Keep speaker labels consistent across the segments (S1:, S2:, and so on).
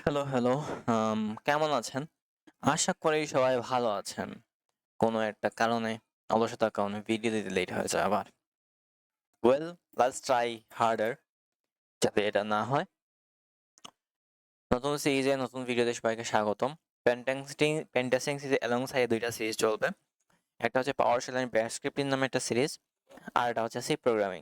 S1: Hello, hello. কেমন আছেন? আশা করি সবাই ভালো আছেন। কোনো একটা কারণে, অলসতার কারণে ভিডিও দিতে লেট হয়ে যায় আবার। ওয়েল, লেটস ট্রাই হার্ডার যাতে এটা না হয়। নতুন সিরিজে নতুন ভিডিওতে সবাইকে স্বাগতম। পেনটেস্টিং সিরিজ অ্যালংসাইড ২ টা সিরিজ চলবে। একটা হচ্ছে PowerShell and Bash Scripting নামে একটা সিরিজ। আর একটা হচ্ছে সি প্রোগ্রামিং।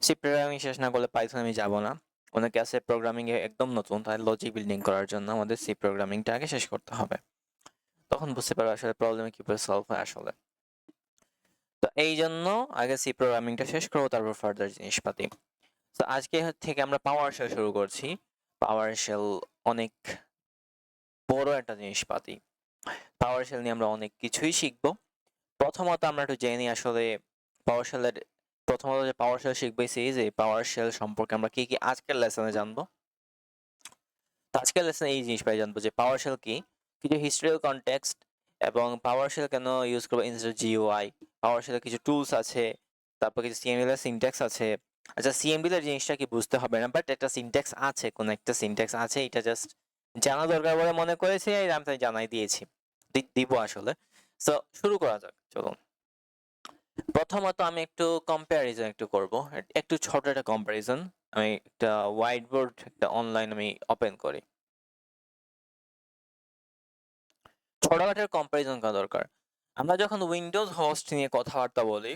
S1: সি প্রোগ্রামিং শেষ না করলে পাইথন আমি যাব না। অনেকে আছে প্রোগ্রামিং এ একদম নতুন, তাদের লজিক বিল্ডিং করার জন্য আমাদের সি প্রোগ্রামিংটা আগে শেষ করতে হবে। তখন বুঝতে পারবে আসলে প্রবলেম কিভাবে সলভ হয় আসলে। তো এই জন্য আগে সি প্রোগ্রামিংটা শেষ করবো, তারপর ফার্দার জিনিসপাতি। তো আজকে থেকে আমরা পাওয়ার শেল শুরু করছি। পাওয়ার শেল অনেক বড় একটা জিনিসপাতি। পাওয়ার শেল নিয়ে আমরা অনেক কিছুই শিখবো। প্রথমত আমরা একটু জেনে নিই আসলে পাওয়ার শেলের প্রথমত যে পাওয়ার শেল শিখবো এই যে পাওয়ার শেল সম্পর্কে আমরা কি কি আজকের লেসনে জানবো। তো আজকের লেসনে এই জিনিসটাই জানবো যে পাওয়ার শেল কি, কিছু হিস্টোরিক্যাল কনটেক্সট এবং পাওয়ার শেল কেন ইউজ করবো ইনস্টেড জিইউআই। পাওয়ার শেলের কিছু টুলস আছে, তারপর কিছু সিএমএল এর সিনট্যাক্স আছে। আচ্ছা, সিএমএল এর জিনিসটা কি বুঝতে হবে না, বাট একটা সিনট্যাক্স আছে, কোন একটা সিনট্যাক্স আছে, এটা জাস্ট জানা দরকার বলে মনে করেছি, আমি তাই জানাই দিয়েছি, দিব আসলে। সো শুরু করা যাক, চলুন। প্রথমত আমি একটু কম্প্যারিজন একটু করব, একটু ছোট একটা কম্প্যারিজন। আমি একটা হোয়াইট বোর্ড একটা অনলাইন আমি ওপেন করি। ছোটখাটো কম্প্যারিজন করা দরকার। আমরা যখন উইন্ডোজ হোস্ট নিয়ে কথাবার্তা বলি,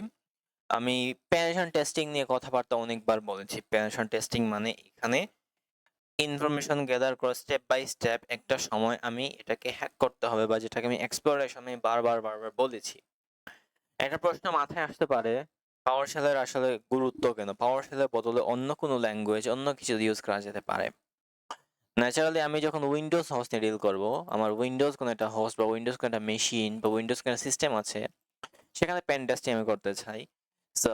S1: আমি পেনিট্রেশন টেস্টিং নিয়ে কথাবার্তা অনেকবার বলেছি। পেনিট্রেশন টেস্টিং মানে এখানে ইনফরমেশন গ্যাদার করে স্টেপ বাই স্টেপ একটা সময় আমি এটাকে হ্যাক করতে হবে, বা যেটাকে আমি এক্সপ্লোরেশন আমি বারবার বারবার বলেছি। একটা প্রশ্ন মাথায় আসতে পারে, পাওয়ার শেলের আসলে গুরুত্ব কেন? পাওয়ার শেলের বদলে অন্য কোনো ল্যাঙ্গুয়েজ, অন্য কিছু ইউজ করা যেতে পারে। ন্যাচারালি আমি যখন উইন্ডোজ হোস্ট নিয়ে ডিল করবো, আমার উইন্ডোজ কোনো একটা হোস্ট বা উইন্ডোজ কোনো একটা মেশিন বা উইন্ডোজ কোনো সিস্টেম আছে, সেখানে পেন টেস্টিং আমি করতে চাই। সো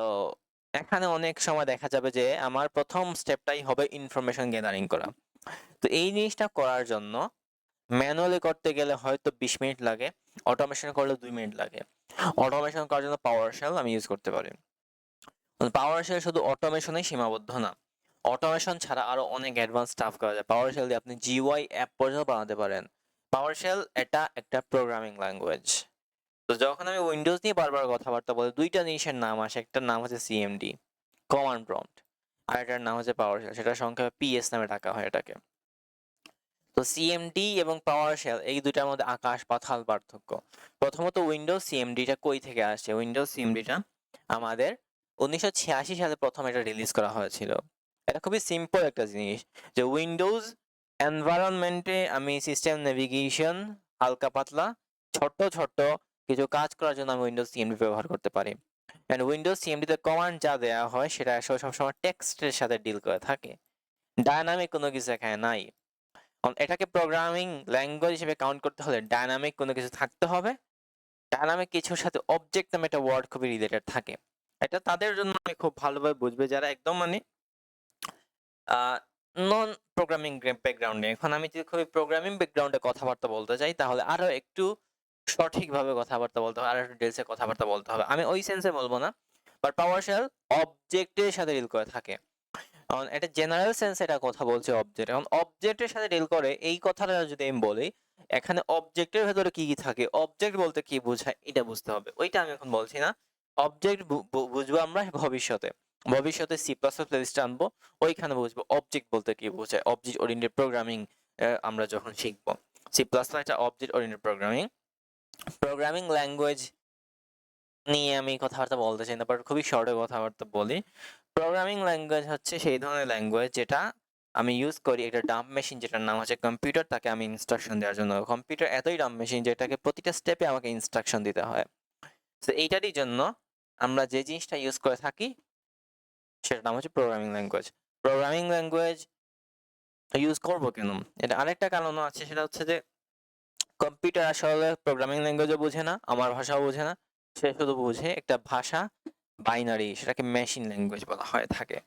S1: এখানে অনেক সময় দেখা যাবে যে আমার প্রথম স্টেপটাই হবে ইনফরমেশন গ্যাদারিং করা। তো এই জিনিসটা করার জন্য ম্যানুয়ালি করতে গেলে হয়তো 20 মিনিট লাগে, অটোমেশন করলে 2 মিনিট লাগে। অটোমেশন করার জন্য পাওয়ার শেল আমি ইউজ করতে পারি। পাওয়ার শেল শুধু অটোমেশনেই সীমাবদ্ধ না, অটোমেশন ছাড়া আরো অনেক অ্যাডভান্স স্টাফ করা যায়। পাওয়ার শেল দিয়ে আপনি জিইউআই অ্যাপ পর্যন্ত বানাতে পারেন। পাওয়ার শেল এটা একটা প্রোগ্রামিং ল্যাঙ্গুয়েজ। তো যখন আমি উইন্ডোজ নিয়ে বারবার কথাবার্তা বলি, দুইটা জিনিসের নাম আসে, একটার নাম হচ্ছে সিএমডি, কমান্ড প্রম্পট, আর এটার নাম হচ্ছে পাওয়ার শেল, সেটা সংক্ষেপে পিএস নামে ডাকা হয় এটাকে। তো সিএমডি এবং পাওয়ার শেল এই দুইটার মধ্যে আকাশ পাতাল পার্থক্য। প্রথমত উইন্ডোজ সিএমডিটা কই থেকে আসছে? উইন্ডোজ সিএমডিটা আমাদের 1986 সালে প্রথম এটা রিলিজ করা হয়েছিল। এটা খুবই সিম্পল একটা জিনিস, যে উইন্ডোজ এনভায়রনমেন্টে আমি সিস্টেম নেভিগেশন হালকা পাতলা ছোট্ট ছোট্ট কিছু কাজ করার জন্য আমি উইন্ডোজ সিএমডি ব্যবহার করতে পারি। এন্ড উইন্ডোজ সিএমডিতে কমান্ড যা দেওয়া হয় সেটা আসলে সবসময় টেক্সটের সাথে ডিল করে থাকে, ডায়নামিক কোনো কিছু এখানে নাই। এটাকে প্রোগ্রামিং ল্যাঙ্গুয়েজ হিসেবে কাউন্ট করতে হলে ডায়নামিক কোনো কিছু থাকতে হবে। ডায়নামিক কিছুর সাথে অবজেক্ট নামে একটা ওয়ার্ড খুবই রিলেটেড থাকে। এটা তাদের জন্য খুব ভালোভাবে বুঝবে যারা একদম মানে নন প্রোগ্রামিং ব্যাকগ্রাউন্ডে। এখন আমি যদি খুবই প্রোগ্রামিং ব্যাকগ্রাউন্ডে কথাবার্তা বলতে চাই, তাহলে আরো একটু সঠিকভাবে কথাবার্তা বলতে হবে, আরো একটু ডিটেলসে কথাবার্তা বলতে হবে। আমি ওই সেন্সে বলবো না, বাট পাওয়ার শেল অবজেক্টের সাথে ডিল করে থাকে। এখন এটা জেনারেল সেন্স এটা কথা বলছে অবজেক্ট। এখন অবজেক্টের সাথে ডিল করে এই কথাটা যদি আমি বলি, এখানে অবজেক্টের ভেতরে কি কি থাকে, অবজেক্ট বলতে কি বোঝায় এটা বুঝতে হবে। ওইটা আমি এখন বলছি না। অবজেক্ট বুঝবো আমরা ভবিষ্যতে। ভবিষ্যতে সি প্লাস প্লাস প্লেলিস্ট আনবো, ওইখানে বুঝবো অবজেক্ট বলতে কি বোঝায়। অবজেক্ট ওরিয়েন্টেড প্রোগ্রামিং আমরা যখন শিখবো, সি প্লাস প্লাস একটা object oriented programming programming language নিয়ে আমি কথাবার্তা বলতে চাই না, বাট খুবই শর্টে কথাবার্তা বলি। প্রোগ্রামিং ল্যাঙ্গুয়েজ হচ্ছে সেই ধরনের ল্যাঙ্গুয়েজ যেটা আমি ইউজ করি একটা ডাম্প মেশিন যেটার নাম হচ্ছে কম্পিউটার, তাকে আমি ইনস্ট্রাকশন দেওয়ার জন্য। কম্পিউটার এতই ডাম্প মেশিন যেটাকে প্রতিটা স্টেপে আমাকে ইনস্ট্রাকশন দিতে হয়। তো এইটারই জন্য আমরা যে জিনিসটা ইউজ করে থাকি সেটার নাম হচ্ছে programming language. Programming language use করবো কেন? এটা আরেকটা কারণও আছে, সেটা হচ্ছে যে কম্পিউটার আসলে প্রোগ্রামিং ল্যাঙ্গুয়েজও বোঝে না, আমার ভাষাও বোঝে না। সে শুধু বোঝে একটা ভাষা, বাইনারি, সেটাকে মেশিন ল্যাঙ্গুয়েজ বলা হয়ে থাকে।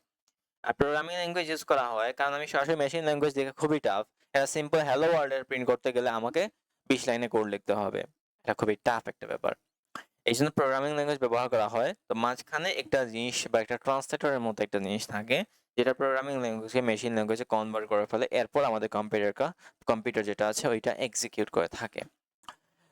S1: আর প্রোগ্রামিং ল্যাঙ্গুয়েজ ইউজ করা হয় কারণ আমি সরাসরি মেশিন ল্যাঙ্গুয়েজ দেখে খুবই টাফ। এটা সিম্পল হ্যালো ওয়ার্ল্ড এর প্রিন্ট করতে গেলে আমাকে 20 লাইনে কোড লিখতে হবে। এটা খুবই টাফ একটা ব্যাপার। এই জন্য প্রোগ্রামিং ল্যাঙ্গুয়েজ ব্যবহার করা হয়। তো মাঝখানে একটা জিনিস বা একটা ট্রান্সলেটরের মতো একটা জিনিস থাকে, যেটা প্রোগ্রামিং ল্যাঙ্গুয়েজকে মেশিন ল্যাঙ্গুয়েজে কনভার্ট করে ফেলে, এরপর আমাদের কম্পিউটার যেটা আছে ওইটা এক্সিকিউট করে থাকে।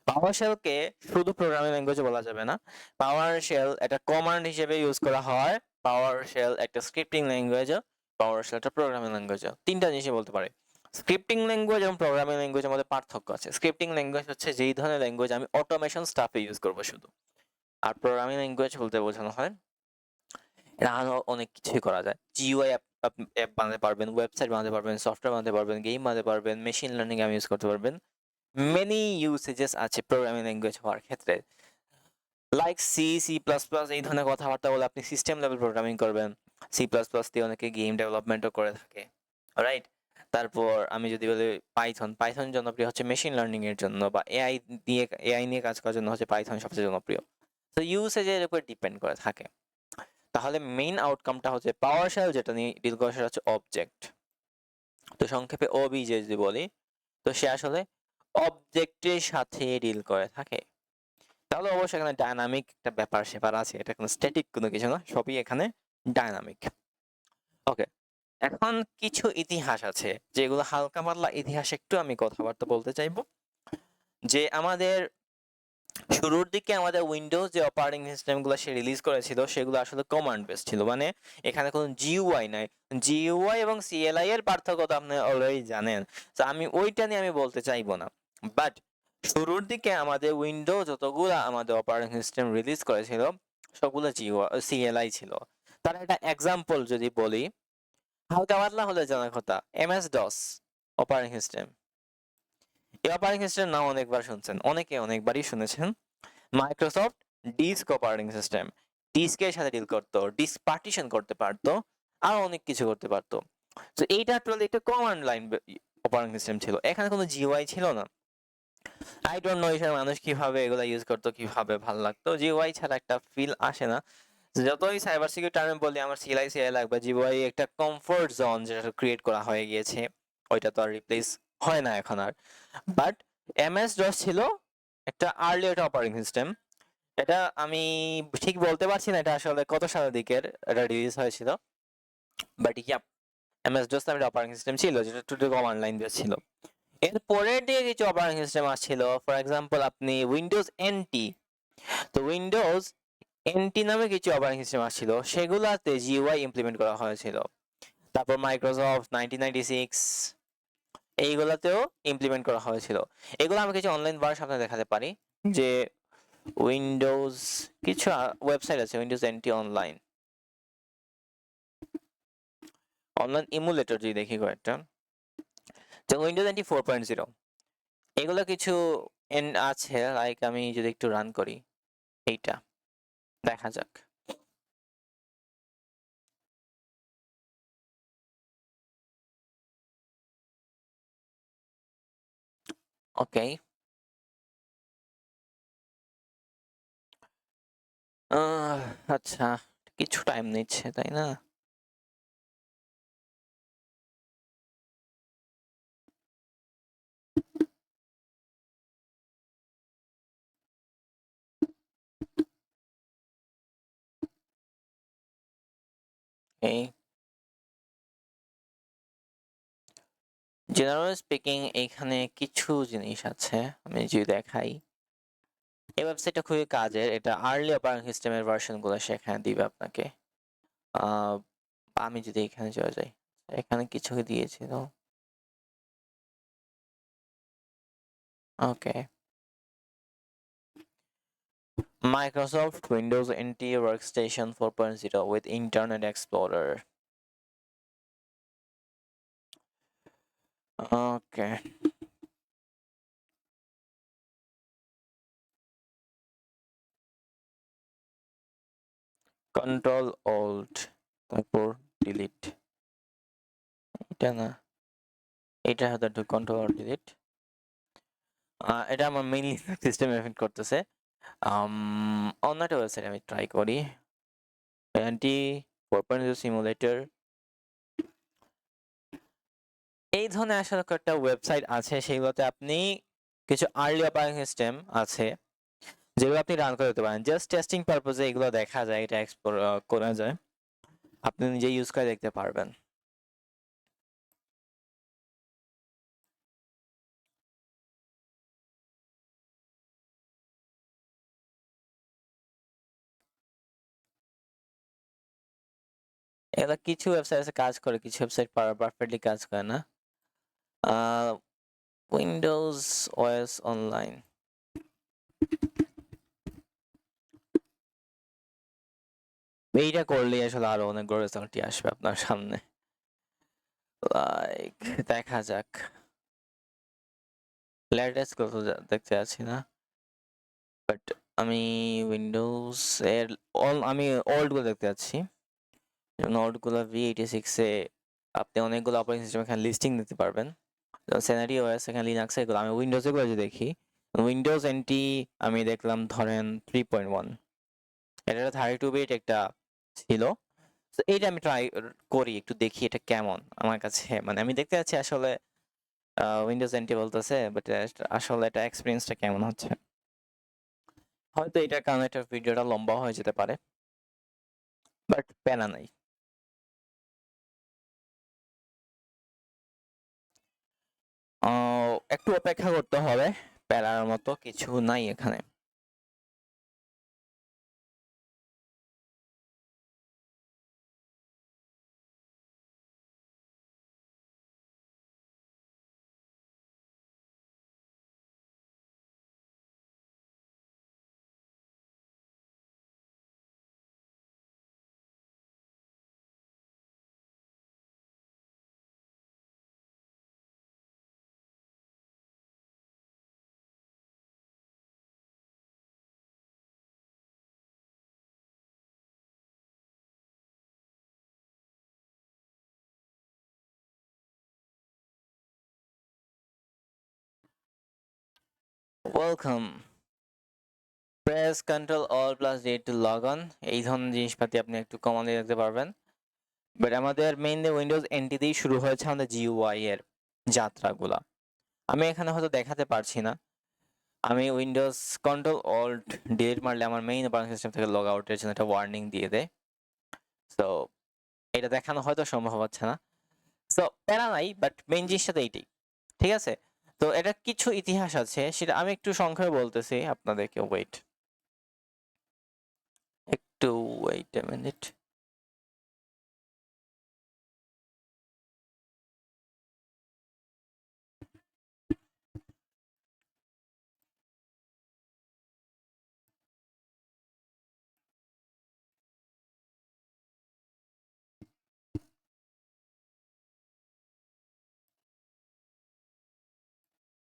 S1: পাওয়ার শেলকে শুধু প্রোগ্রামিং ল্যাঙ্গুয়েজে বলা যাবে না। পাওয়ার শেল একটা কমান্ড হিসেবে ইউজ করা হয়, পাওয়ার শেল একটা স্ক্রিপ্টিং ল্যাঙ্গুয়েজও, পাওয়ার শেল একটা প্রোগ্রামিং ল্যাঙ্গুয়েজও। তিনটা জিনিসই বলতে পারে। স্ক্রিপ্টিং ল্যাঙ্গুয়েজ এবং প্রোগ্রামিং ল্যাঙ্গুয়েজের মধ্যে পার্থক্য আছে। স্ক্রিপ্টিং ল্যাঙ্গুয়েজ হচ্ছে যেই ধরনের ল্যাঙ্গুয়েজ আমি অটোমেশন স্টাফে ইউজ করবো শুধু, আর প্রোগ্রামিং ল্যাঙ্গুয়েজ বলতে বোঝানো হয় এটা আরো অনেক কিছুই করা যায়। জিইউআই অ্যাপ বানাতে পারবেন, ওয়েবসাইট বানাতে পারবেন, সফটওয়্যার বানাতে পারবেন, গেম বানাতে পারবেন, মেশিন লার্নিং আমি ইউজ করতে পারবেন। মেনি ইউসেজেস আছে প্রোগ্রামিং ল্যাঙ্গুয়েজ হওয়ার ক্ষেত্রে, লাইক সি প্লাস প্লাস এই ধরনের কথাবার্তা বলে আপনি সিস্টেম লেভেল প্রোগ্রামিং করবেন। সি প্লাস প্লাস দিয়ে অনেকে গেম ডেভেলপমেন্টও করে থাকে, রাইট? তারপর আমি যদি বলি পাইথন জনপ্রিয় হচ্ছে মেশিন লার্নিং এর জন্য, বা এআই নিয়ে কাজ করার জন্য হচ্ছে পাইথন সবচেয়ে জনপ্রিয়। তো ইউসেজের উপর ডিপেন্ড করে থাকে। তাহলে মেইন আউটকামটা হচ্ছে পাওয়ার শেল যেটা নিয়ে ডিল করা সেটা হচ্ছে অবজেক্ট। তো সংক্ষেপে ওবিজে যদি বলি, তো সে আসলে অবজেক্টের সাথে ডিল করে থাকে। তাহলে অবশ্যই এখানে ডায়নামিক একটা ব্যাপার স্যাপার আছে, এটা কোনো স্ট্যাটিক কোনো কিছু না, সবই এখানে ডায়নামিক। ওকে, এখন কিছু ইতিহাস আছে যেগুলো হালকা পাতলা ইতিহাস, একটু আমি কথাবার্তা বলতে চাইবো। যে আমাদের শুরুর দিকে আমাদের উইন্ডোজ যে অপারেটিং সিস্টেমগুলো সে রিলিজ করেছিল সেগুলো আসলে কমান্ড বেস ছিল, মানে এখানে কোনো জিইউআই নাই। জিইউআই এবং সিএলআই এর পার্থক্য তো আপনি অলরেডি জানেন, তো আমি ওইটা নিয়ে আমি বলতে চাইবো না। বাট শুরুর দিকে আমাদের উইন্ডোজ যতগুলো আমাদের অপারেটিং সিস্টেম রিলিজ করেছিল সবগুলো সিএলআই ছিল। তার একটা এক্সাম্পল যদি বলি, হালকা পাতলা হলে জানার কথা, এমএস ডস অপারেটিং সিস্টেম। এই অপারেটিং সিস্টেম নাম অনেকবার শুনছেন, অনেকে অনেকবারই শুনেছেন। মাইক্রোসফট ডিস্ক অপারেটিং সিস্টেম, ডিস্কের সাথে ডিল করতো, ডিস্ক পার্টিশন করতে পারতো, আর অনেক কিছু করতে পারতো। তো এইটা টোটালি একটা কমান্ড লাইন অপারেটিং সিস্টেম ছিল, এখানে কোনো জিইউআই ছিল না। আই ডোন্ট নো এসব মানুষ কিভাবে এগুলা ইউজ করতো, কিভাবে ভালো লাগতো, জিইউআই ছাড়া একটা ফিল আসে না। যতই সাইবার সিকিউরিটি টার্মে বলি আমার সিএলআই লাগবে, জিইউআই একটা কমফোর্ট জোন যেটা ক্রিয়েট করা হয়ে গিয়েছে, ওইটা তো আর রিপ্লেস হয় না এখন আর। বাট এমএস ডস ছিল একটা আর্লি একটা অপারেটিং সিস্টেম। এটা আমি ঠিক বলতে পারছি না এটা আসলে কত সালের দিকের এটা রিলিজ হয়েছিল, বাট ইয়া, এমএস ডোস নামের অপারেটিং সিস্টেম ছিল যেটা টু কমান্ড লাইন বেস ছিল। এর পরের দিকে কিছু অপারেটিং সিস্টেম আসছিল, ফর এক্সাম্পল আপনি উইন্ডোজ এনটি। তো উইন্ডোজ এনটি নামে কিছু অপারেটিং সিস্টেম আসছিল, সেগুলাতে জিইউআই ইমপ্লিমেন্ট করা হয়েছিল। তারপর মাইক্রোসফট 1996 এইগুলাতেও ইমপ্লিমেন্ট করা হয়েছিল। এগুলো আমি কিছু অনলাইন ভার্সন আপনাদের দেখাতে পারি, যে উইন্ডোজ কিছু ওয়েবসাইট আছে, উইন্ডোজ এনটি অনলাইন ইমুলেটর যদি দেখি কয়েকটা, তো উইন্ডোজ এনটি 4.0 এগুলো কিছু আছে, লাইক আমি যদি একটু রান করি এইটা দেখা যাক। ওকে, আচ্ছা, কিছু টাইম নিচ্ছে তাই না? এই জেনারেল স্পিকিং এখানে কিছু জিনিস আছে, আমি যদি দেখাই, এই ওয়েবসাইটটা খুবই কাজের, এটা আর্লি অপারেটিং সিস্টেমের ভার্সনগুলো সেখানে দিবে আপনাকে। আহ, আমি যদি এখানে চলে যাই, এখানে কিছু দিয়েছিল। ওকে, Microsoft Windows NT Workstation 4.0 with Internet Explorer. Okay. Control Alt তারপর delete, এটা না, এটা হয়তো একটু Control Alt delete। এটা আমার মেইনলি সিস্টেম এফেক্ট করতেছে। অন্য একটা ওয়েবসাইট আমি ট্রাই করি, NT 4.0 সিমুলেটর। এই ধরনের আসলে একটা ওয়েবসাইট আছে, সেইগুলোতে আপনি কিছু আর্লি অপারেটিং সিস্টেম আছে যেগুলো আপনি রান করে দিতে পারেন, জাস্ট টেস্টিং পারপোজে এগুলো দেখা যায়, এটা এক্সপ্লোর করা যায়। আপনি নিজে ইউজ করে দেখতে পারবেন। এগুলা কিছু ওয়েবসাইট কাজ করে, কিছু ওয়েবসাইট পারফেক্টলি কাজ করে না। উইন্ডোজ ওএস অনলাইন, এইটা করলেই আসলে আরো অনেকগুলো রেজাল্টই আসবে আপনার সামনে। লাইক দেখা যাক, লেটেস্ট কত দেখতে আছি না, বাট আমি উইন্ডোজ এর আমি ওল্ড গুলো দেখতে যাচ্ছি। যেমন ওল্ড গুলো v86 এ আপনি অনেকগুলো অপারেটিং সিস্টেম এখানে লিস্টিং দিতে পারবেন। সেনারি ওএস এখানে লিনাক্স এগুলো, আমি উইন্ডোজ এগুলো যদি দেখি, উইন্ডোজ এনটি আমি দেখলাম ধরেন 3.1, এটা 32 বিট একটা ছিল। তো এইটা আমি ট্রাই করি, একটু দেখি এটা কেমন আমার কাছে, মানে আমি দেখতে যাচ্ছি আসলে উইন্ডোজ এনটি বলতেছে, বাট আসলে এটা এক্সপিরিয়েন্সটা কেমন হচ্ছে। হয়তো এটার কারণে একটা ভিডিওটা লম্বা হয়ে যেতে পারে, বাট প্যারা নাই। একটু অপেক্ষা করতে হবে, প্যারার মতো কিছু নাই এখানে। Welcome, press control alt plus D to log on, এই ধরনের জিনিসপাতি আপনি একটু কমানো দেখতে পারবেন। বাট আমাদের মেইনলি উইন্ডোজ এনটি দিয়েই শুরু হয়েছে আমাদের জিইউআই এর যাত্রাগুলা। আমি এখানে হয়তো দেখাতে পারছি না, আমি উইন্ডোজ কন্ট্রোল অল্ট ডিলিট মারলে আমার মেইন অপারেটিং সিস্টেম থেকে লগ আউটের জন্য একটা ওয়ার্নিং দিয়ে দেয়। সো এটা দেখানো হয়তো সম্ভব হচ্ছে না, সো প্যারা নাই, বাট মেইন জিনিসটা তো এইটাই, ঠিক আছে। তো এটা কিছু ইতিহাস আছে, সেটা আমি একটু সংক্ষেপে বলতেছি আপনাদেরকে। একটু ওয়েট এ মিনিট।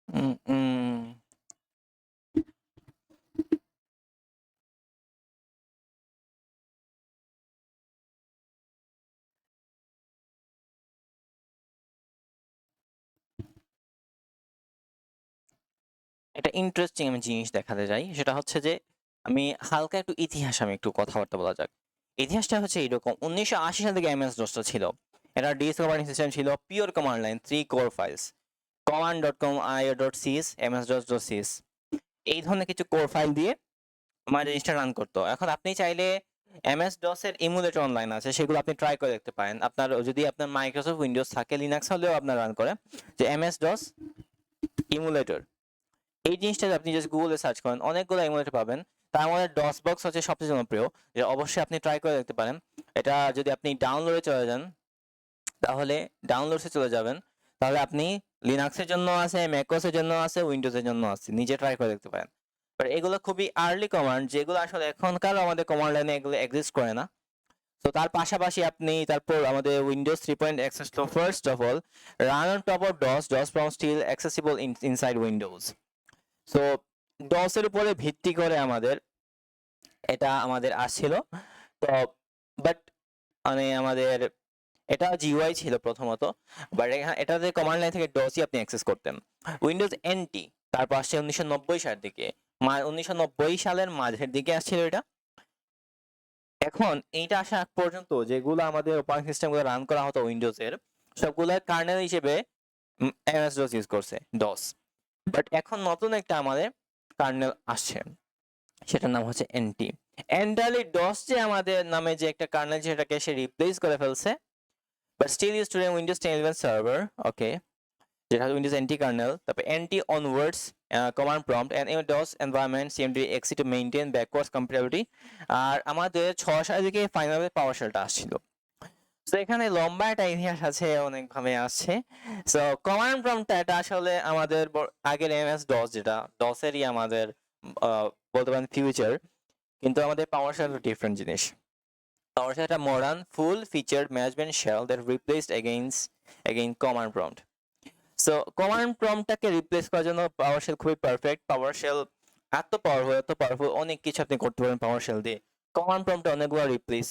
S1: উম, উম, একটা ইন্টারেস্টিং আমি জিনিস দেখাতে যাই, সেটা হচ্ছে যে আমি হালকা একটু ইতিহাস, আমি একটু কথাবার্তা বলা যাক। ইতিহাসটা হচ্ছে এরকম, 1980 সাল থেকে এমএস ডসটা ছিল। এটা ডিএস অপারেটিং সিস্টেম ছিল, pure command line, 3 core files, command.com, io.cs, ms-dos.cs, এই ধরনের কিছু কোর ফাইল দিয়ে আমার জিনিসটা রান করতো। এখন আপনি চাইলে এমএস ডস এর ইমুলেটর অনলাইন আছে, সেগুলো আপনি ট্রাই করে দেখতে পারেন। আপনার যদি আপনার মাইক্রোসফট উইন্ডোজ থাকে, লিনাক্স হলেও আপনার রান করে, যে এমএস ডস ইমুলেটর, এই জিনিসটা আপনি জাস্ট গুগলে সার্চ করেন, অনেকগুলো ইমুলেটর পাবেন। তার মধ্যে ডস বক্স হচ্ছে সবচেয়ে জনপ্রিয়, যে অবশ্যই আপনি ট্রাই করে দেখতে পারেন। এটা যদি আপনি ডাউনলোডে চলে যান, তাহলে ডাউনলোডসে চলে যাবেন, তাহলে আপনি লিনাক্সের জন্য আছে, ম্যাকওএসের জন্য আছে, উইন্ডোজের জন্য আছে, নিজে ট্রাই করে দেখতে পারেন। বাট এগুলো খুবই আর্লি কমান্ড, যেগুলো আসলে এখনকার আমাদের কমান্ড লাইনে এগুলো এক্সিস্ট করে না। তো তার পাশাপাশি আপনি তারপর আমাদের উইন্ডোজ 3 অ্যাক্সেস, তো first of all run on top of DOS, DOS from still accessible inside Windows. So ডসের উপরে ভিত্তি করে আমাদের এটা আমাদের আসছিল। তো বাট মানে আমাদের এটা জিইউআই ছিল প্রথমত, বাট এটাতে কমান্ড লাইন থেকে ডসই আপনি অ্যাক্সেস করতেন। উইন্ডোজ এনটি তারপর আসছে 1990 সালের দিকে, 1990 সালের মাঝের দিকে আসছিল এটা। এখন এইটা আসা আগ পর্যন্ত যেগুলো আমাদের অপারেটিং সিস্টেমগুলো রান করা হতো উইন্ডোজের, সবগুলো কার্নেল হিসেবে এমএস ডস ইউজ করছে, ডস। বাট এখন নতুন একটা আমাদের কার্নেল আসছে, সেটার নাম হচ্ছে এনটি। এন্টারলি ডস যে আমাদের নামে যে একটা কার্নেল সেটাকে সে রিপ্লেস করে ফেলছে, but still use to Windows 10 11 server. Okay, যেটা উইন্ডোজ এনটি কার্নেল, তারপর NT onwards command prompt and DOS environment CMD exe to maintain backwards compatibility. আর আমাদের 6 সাল থেকে ফাইনালি পাওয়ার শেলটা আসছিল। তো এখানে লম্বা একটা ইতিহাস আছে, অনেকভাবে আসছে। সো কমান্ড প্রম্পটটা এটা আসলে আমাদের আগের এমএস ডস, যেটা ডসেরই আমাদের বলতে পারেন ফিউচার, কিন্তু আমাদের পাওয়ার শেল ডিফারেন্ট জিনিস। পাওয়ার শেল একটা modern full featured management shell that replaced again command prompt. So command প্রম্পটটাকে রিপ্লেস করার জন্য পাওয়ার শেল খুবই পারফেক্ট। পাওয়ার শেল এত পাওয়ারফুল, অনেক কিছু আপনি করতে পারেন পাওয়ার শেল দিয়ে। কমান্ড প্রম্পটে অনেকগুলো রিপ্লেস,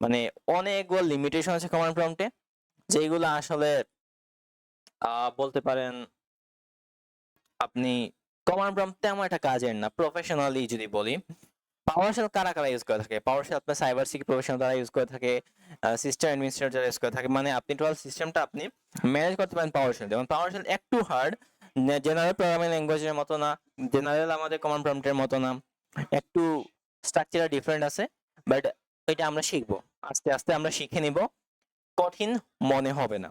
S1: মানে অনেকগুলো লিমিটেশন আছে কমান্ড প্রম্পটে, যেগুলো আসলে বলতে পারেন আপনি কমান্ড প্রম্পট তেমন একটা কাজের না প্রফেশনালি যদি বলি। পাওয়ার শেল কারা কারা ইউজ করে থাকে? পাওয়ার শেল আপনার সাইবার সিকিউরিটি প্রফেশনাল দ্বারা ইউজ করে থাকে, সিস্টেম অ্যাডমিনিস্ট্রেটর যারা ইউজ করে থাকে, মানে আপনি টোটাল সিস্টেমটা আপনি ম্যানেজ করতে পারেন পাওয়ার শেল। যেমন পাওয়ার শেল একটু হার্ড, জেনারেল প্রোগ্রামিং ল্যাঙ্গুয়েজের মতো না, জেনারেল আমাদের কমান্ড প্রম্পটের মতো না, একটু স্ট্রাকচার ডিফারেন্ট আছে। বাট এটা আমরা শিখবো, আস্তে আস্তে আমরা শিখে নিব, কঠিন মনে হবে না,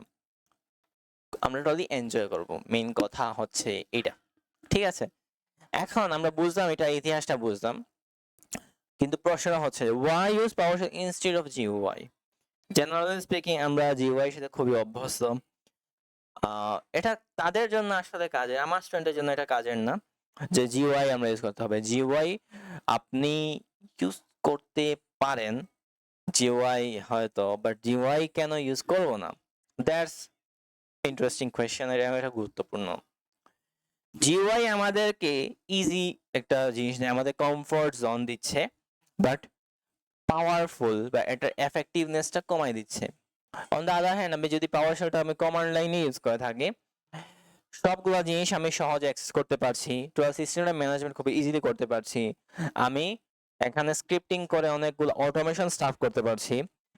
S1: আমরা টোটালি এনজয় করব। মেইন কথা হচ্ছে এটা, ঠিক আছে? এখন আমরা বুঝলাম, এটা ইতিহাসটা বুঝলাম, কিন্তু প্রশ্ন হচ্ছে why use PowerShell instead of GUI? Generally speaking আমরা GUI এর সাথে খুবই অভ্যস্ত। এটা তাদের জন্য আসলে কাজের, আমার স্টুডেন্টের জন্য এটা কাজের না যে GUI আমরা ইউজ করতে হবে। GUI আপনি ইউজ করতে পারেন, GUI হয়তো, বাট GUI কেন ইউজ করব না? দ্যাটস ইন্টারেস্টিং কোয়েশ্চেন, এটা গুরুত্বপূর্ণ। GUI আমাদেরকে ইজি একটা জিনিস নেই, আমাদের কমফোর্ট জোন দিচ্ছে, বাট পাওয়ারফুল বা এটার এফেক্টিভনেসটা কমাই দিচ্ছে। অন দ্য আদার হ্যান্ড, আমি যদি পাওয়ার শেলটা আমি কমান্ড লাইনে ইউজ করে থাকি, সবগুলো জিনিস আমি সহজে অ্যাক্সেস করতে পারছি, টোটাল সিস্টেমটা ম্যানেজমেন্ট খুব ইজিলি করতে পারছি। আমি এখানে স্ক্রিপ্টিং করে অনেকগুলো অটোমেশন স্টাফ করতে পারছি,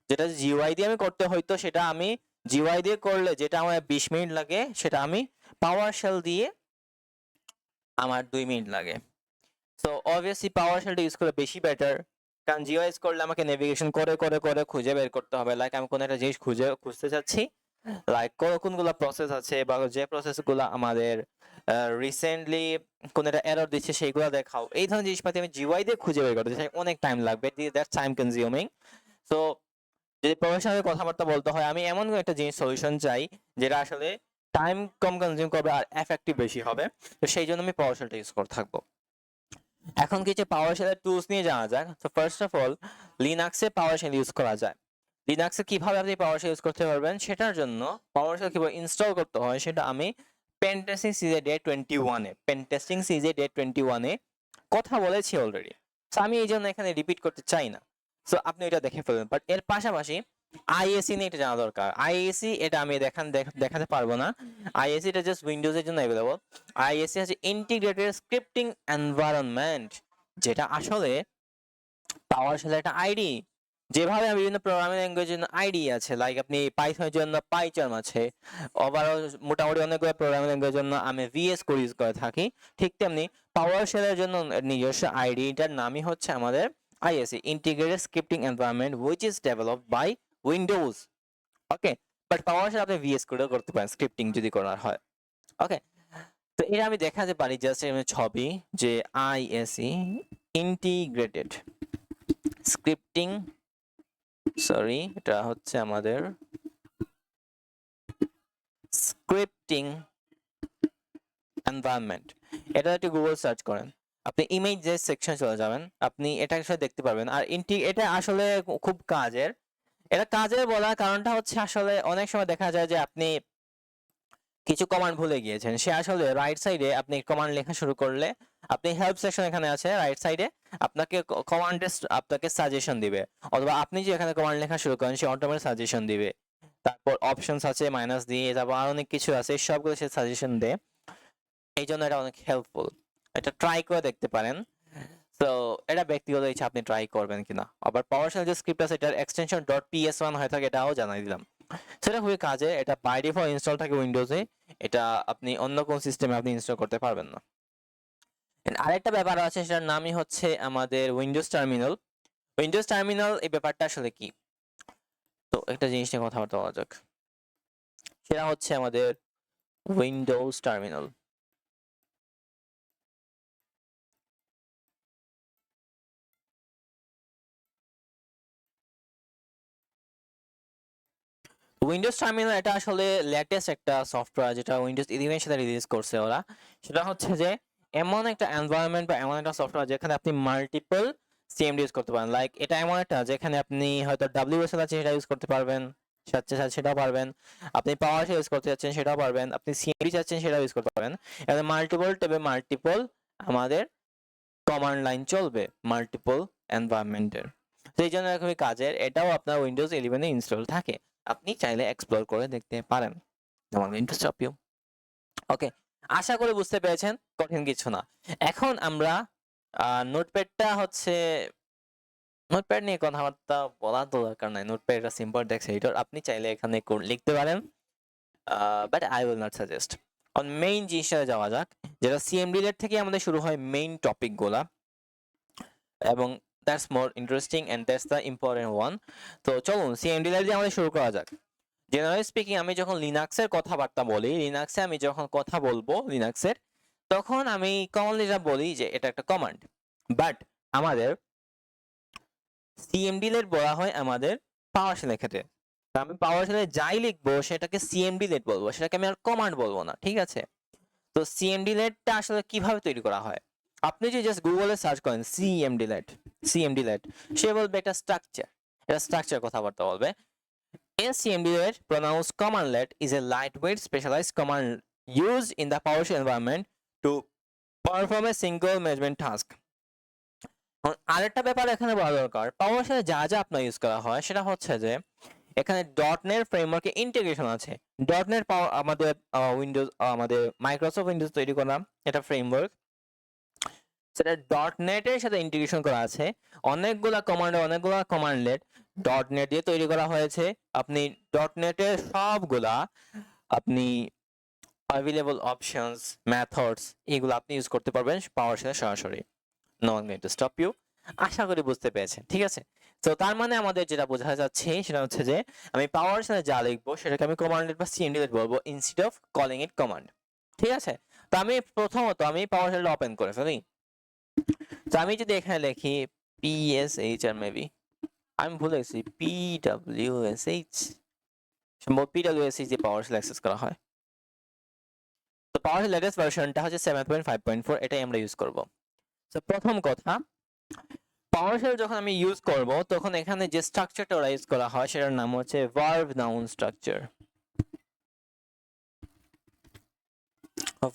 S1: যেটা জিইউআই দিয়ে আমি করতে হইতো, সেটা আমি জিইউআই দিয়ে করলে যেটা আমার 20 মিনিট লাগে, সেটা আমি পাওয়ার শেল দিয়ে আমার 2 মিনিট লাগে। সো অবভিয়াসলি পাওয়ার শেলটা ইউজ করে বেশি বেটার, কারণ জিইউআই ইউজ করলে আমাকে নেভিগেশন করে করে করে খুঁজে বের করতে হবে। লাইক আমি কোনো একটা জিনিস খুঁজতে চাচ্ছি, লাইক কোনগুলো প্রসেস আছে বা যে প্রসেসগুলো আমাদের রিসেন্টলি কোন একটা এরর দিচ্ছে সেইগুলো দেখাও, এই ধরনের জিনিসপাতি আমি জিইউআই দিয়ে খুঁজে বের করতে চাই, অনেক টাইম লাগবে, দ্যাটস টাইম কনজিউমিং। সো যদি প্রফেশনালি কথাবার্তা বলতে হয়, আমি এমন একটা জিনিস সলিউশন চাই যেটা আসলে টাইম কম কনজিউম করবে আর এফেক্টিভ বেশি হবে। তো সেই জন্য আমি পাওয়ার শেলটা ইউজ করে থাকবো। এখন কিছু পাওয়ার শেলের টুলস নিয়ে জানা যাক। তো ফার্স্ট অফ অল, লিনাক্সে পাওয়ার শেল ইউজ করা যায়। লিনাক্সে কিভাবে আপনি পাওয়ার শেল ইউজ করতে পারবেন, সেটার জন্য পাওয়ার শেল কিভাবে ইনস্টল করতে হয় সেটা আমি পেনটেস্টিং সিজে ডে 21-এ কথা বলেছি অলরেডি। সো আমি এই জন্য এখানে রিপিট করতে চাই না, সো আপনি এটা দেখে ফেলবেন। বাট এর পাশাপাশি আইএসি নিয়ে এটা জানা দরকার। আইএসি এটা আমি দেখাতে পারবো না, আইএসি এটা জাস্ট উইন্ডোজের জন্য অ্যাভেলেবল। আইএসি হচ্ছে ইন্টিগ্রেটেড স্ক্রিপ্টিং এনভায়রনমেন্ট, যেটা আসলে পাওয়ার শেল একটা আইডি। যেভাবে বিভিন্ন প্রোগ্রামিং ল্যাঙ্গুয়েজের জন্য আইডি আছে, লাইক আপনি পাইথনের জন্য পাইচার্ম আছে, ওভারঅল মোটামুটি অনেকগুলো প্রোগ্রামিং ল্যাঙ্গুয়েজের জন্য আমি ভিএস কোড ইউজ করে থাকি, ঠিক তেমনি পাওয়ার শেলের জন্য নিজস্ব আইডিটার নামই হচ্ছে আমাদের ISE, integrated scripting environment, which is developed by Windows. Okay, but PowerShell আপনি ভিএস কোডও করতে পারেন স্ক্রিপ্টিং যদি করার হয়। ওকে, তো এটা আমি দেখাতে পারি জাস্ট ছবি, যে আইএসি ইন্টিগ্রেটেড স্ক্রিপ্টিং, সরি এটা হচ্ছে আমাদের স্ক্রিপ্টিং এনভায়রনমেন্ট। এটা একটু গুগল সার্চ করেন, আপনি ইমেজ যে সেকশন চলে যাবেন, আপনি এটা আসলে দেখতে পারবেন। আর এটা আসলে খুব কাজের। এটা কাজের বলার কারণটা হচ্ছে আসলে অনেক সময় দেখা যায় যে আপনি কিছু কমান্ড ভুলে গিয়েছেন, সে আসলে রাইট সাইডে আপনি কমান্ড লেখা শুরু করলে, আপনি হেল্প সেকশন এখানে আছে রাইট সাইডে, আপনাকে আপনাকে সাজেশন দিবে, অথবা আপনি যে এখানে কমান্ড লেখা শুরু করেন সে অটোমেটিক সাজেশন দিবে। তারপর অপশনস আছে মাইনাস দিয়ে, তারপর আর অনেক কিছু আছে, সবগুলো সে সাজেশন দেয়। এই জন্য এটা অনেক হেল্পফুল, এটা ট্রাই করে দেখতে পারেন। তো এটা ব্যক্তিগত ইচ্ছা আপনি ট্রাই করবেন কিনা। আবার পাওয়ারশেল যে স্ক্রিপ্ট আছে এটার এক্সটেনশন .ps1 হয়ে থাকে, এটাও জানাই দিলাম। সেটা খুবই কাজে, এটা বাই ডিফল্ট ইনস্টল থাকে উইন্ডোজে, এটা আপনি অন্য কোন সিস্টেমে আপনি ইনস্টল করতে পারবেন না। And আরেকটা ব্যাপার আছে, সেটার নামই হচ্ছে আমাদের উইন্ডোজ টার্মিনাল। উইন্ডোজ টার্মিনাল এই ব্যাপারটা আসলে কি, তো একটা জিনিস নিয়ে কথাবার্তা বলা যাক, সেটা হচ্ছে আমাদের উইন্ডোজ টার্মিনাল। উইন্ডোজ টার্মিনাল এটা আসলে লেটেস্ট একটা সফটওয়্যার যেটা উইন্ডোজ 11 সাথে রিলিজ করছে ওরা। সেটা হচ্ছে যে এমন একটা এনভায়রনমেন্ট বা এমন একটা সফটওয়্যার যেখানে আপনি মাল্টিপল সিএমডি ইউজ করতে পারেন। লাইক এটা এমন একটা যেখানে আপনি হয়তো ডাব্লিউএসএল আছে সেটা ইউজ করতে পারবেন, সেটাও পারবেন, আপনি পাওয়ার ইউজ করতে যাচ্ছেন সেটাও পারবেন, আপনি সিএমডি চাচ্ছেন সেটাও ইউজ করতে পারবেন। এখানে মাল্টিপল ট্যাবে মাল্টিপল আমাদের কমান্ড লাইন চলবে মাল্টিপল এনভায়রনমেন্টের। সেই জন্য খুবই কাজের, এটাও আপনার উইন্ডোজ 11 এ ইনস্টল থাকে, আপনি চাইলে এক্সপ্লোর করে দেখতে পারেন। আমার উইন্ডোজ টপ ইউ। ওকে, আশা করি বুঝতে পেরেছেন, কঠিন কিছু না। এখন আমরা নোটপ্যাডটা হচ্ছে, নোটপ্যাড নিয়ে কথাবার্তা বলা তো দরকার নাই, নোটপ্যাড একটা সিম্পল টেক্সট এডিটর, আপনি চাইলে এখানে লিখতে পারেন, but I will not suggest. On main জিনিসটা যাওয়া যাক, যেটা সিএমডি লেট থেকে আমাদের শুরু হয় মেইন টপিক গুলা, এবং that's more interesting and that's the important one. তো চলুন সিএমডি লেট দিয়ে আমাদের শুরু করা যাক। জেনারেলি স্পিকিং, আমি যখন লিনাক্সের কথাবার্তা বলি, লিনাক্সে আমি যখন কথা বলবো লিনাক্সের, তখন আমি কমনলি যা বলি যে এটা একটা কমান্ড, বাট আমাদের সিএমডি লেট বলা হয় আমাদের পাওয়ার শেলের ক্ষেত্রে। তো আমি পাওয়ার শেলে যাই লিখবো সেটাকে সিএমডি লেট বলবো, সেটাকে আমি আর কমান্ড বলবো না, ঠিক আছে? তো সিএমডি লেটটা আসলে কিভাবে তৈরি করা হয়, আপনি যে জাস্ট গুগলে সার্চ করেন সিএমডি লেট, সিএমডি লেট, সে বলবে একটা স্ট্রাকচার, এটা স্ট্রাকচার কথাবার্তা বলবে। A CMD-led pronounced commandlet is a lightweight specialized command used in the PowerShell environment to perform a single management task. আরেকটা ব্যাপার এখানে বলা দরকার, PowerShell যা যা আপনার ইউজ করা হয় সেটা হচ্ছে যে এখানে ডটনেট ফ্রেমওয়ার্কে ইন্টিগ্রেশন আছে। ডটনেট আমাদের উইন্ডোজ, আমাদের মাইক্রোসফট উইন্ডোজ তৈরি করা এটা ফ্রেমওয়ার্ক, সেটা ডটনেটের সাথে ইন্টিগ্রেশন করা আছে। অনেকগুলা কমান্ডলেট ডটনেট দিয়ে তৈরি করা হয়েছে। আপনি ডটনেটের সবগুলা আপনি অ্যাভেলেবল অপশনস, মেথডস, এগুলো আপনি ইউজ করতে পারবেন পাওয়ার সাথে সরাসরি। No one going to stop you. আশা করি বুঝতে পেরেছেন, ঠিক আছে? তো তার মানে আমাদের যেটা বোঝা যাচ্ছে সেটা হচ্ছে যে আমি পাওয়ার সাথে যা লিখবো সেটাকে আমি কমান্ডলেট বা সিএমডি বলবো instead of calling it command, ঠিক আছে? তো আমি প্রথমত আমি পাওয়ার শেলটা ওপেন করে ফেলি। তো আমি যদি এখানে লিখি পিএসএইচ, আর মেবি আমি ভুলে গেছি পিডব্লিউএসএইচ, সম্ভবত পিডব্লিউএসএইচ দিয়ে পাওয়ার শেল অ্যাক্সেস করা হয়। তো পাওয়ার শেল লেটেস্ট ভার্সনটা হচ্ছে 7.5.4, এটাই আমরা ইউজ করব। তো প্রথম কথা, পাওয়ার শেল যখন আমি ইউজ করব তখন এখানে যে স্ট্রাকচারটা ওরা ইউজ করা হয় সেটার নাম হচ্ছে verb noun structure.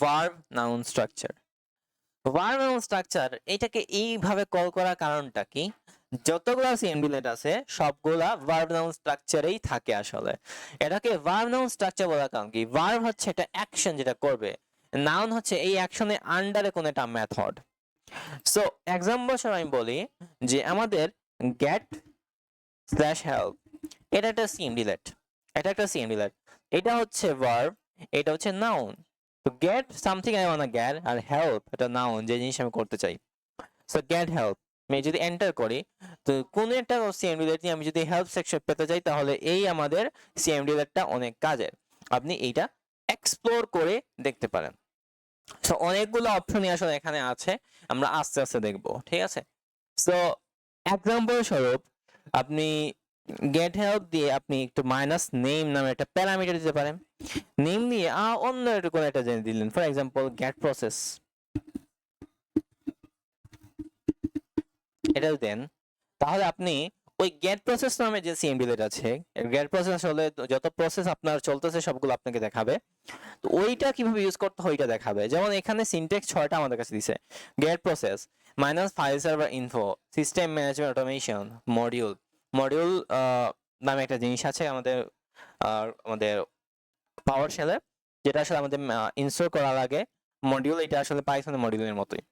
S1: Verb noun structure, verb noun structure, এটাকে এইভাবে কল করার কারণটা কি? যতগুলো সিএমডি আছে সবগুলা ভার্ব নাউন স্ট্রাকচারেই থাকে আসলে। এটাকে ভার্ব নাউন স্ট্রাকচার বলার কারণ কি? ভার্ব হচ্ছে একটা অ্যাকশন যেটা করবে, নাউন হচ্ছে এই অ্যাকশনের আন্ডারে কোন একটা মেথড। সো এক্সাম্পল স্বরূপ আমি বলি যে আমাদের গেট স্ল্যাশ হেল্প, এটা একটা সিএমডি, এটা একটা সিএমডি, এটা হচ্ছে ভার্ব, এটা হচ্ছে নাউন। তো get something I wanna get, আর হেল্প এটা নাউন, যে জিনিস আমি করতে চাই। সো গেট হেল্প, আমি যদি এন্টার করি তো কোন একটা সিএমডি নিয়ে আমি যদি হেল্প সেকশন পেতে চাই তাহলে এই আমাদের সিএমডি টা অনেক কাজের, আপনি এইটা এক্সপ্লোর করে দেখতে পারেন। সো অনেকগুলো অপশনই আসলে এখানে আছে, আমরা আস্তে আস্তে দেখব, ঠিক আছে? সো এক্সাম্পল স্বরূপ আপনি গেট হেল্প দিয়ে আপনি একটু মাইনাস নেম নামে একটা প্যারামিটার দিতে পারেন। নেম দিয়ে অন্য একটা কোনো একটা জেনে দিলেন, ফর এক্সাম্পল গেট প্রসেস, এটা দেন, তাহলে আপনি ওই গেট প্রসেস নামে যে সিএমডি আছে, গেট প্রসেস হলে যত প্রসেস আপনার চলতেছে সবগুলো আপনাকে দেখাবে। তো ওইটা কিভাবে ইউজ করতে হয় ওইটা দেখাবে। যেমন এখানে সিনট্যাক্স 6টা আমাদের কাছে দিছে, get process minus file server info, system management automation, module, module নামে একটা জিনিস আছে আমাদের আমাদের পাওয়ার শেলে, যেটা আসলে আমাদের ইনস্টল করার আগে মডিউল, এটা আসলে পাইথনের মডিউলের মতোই।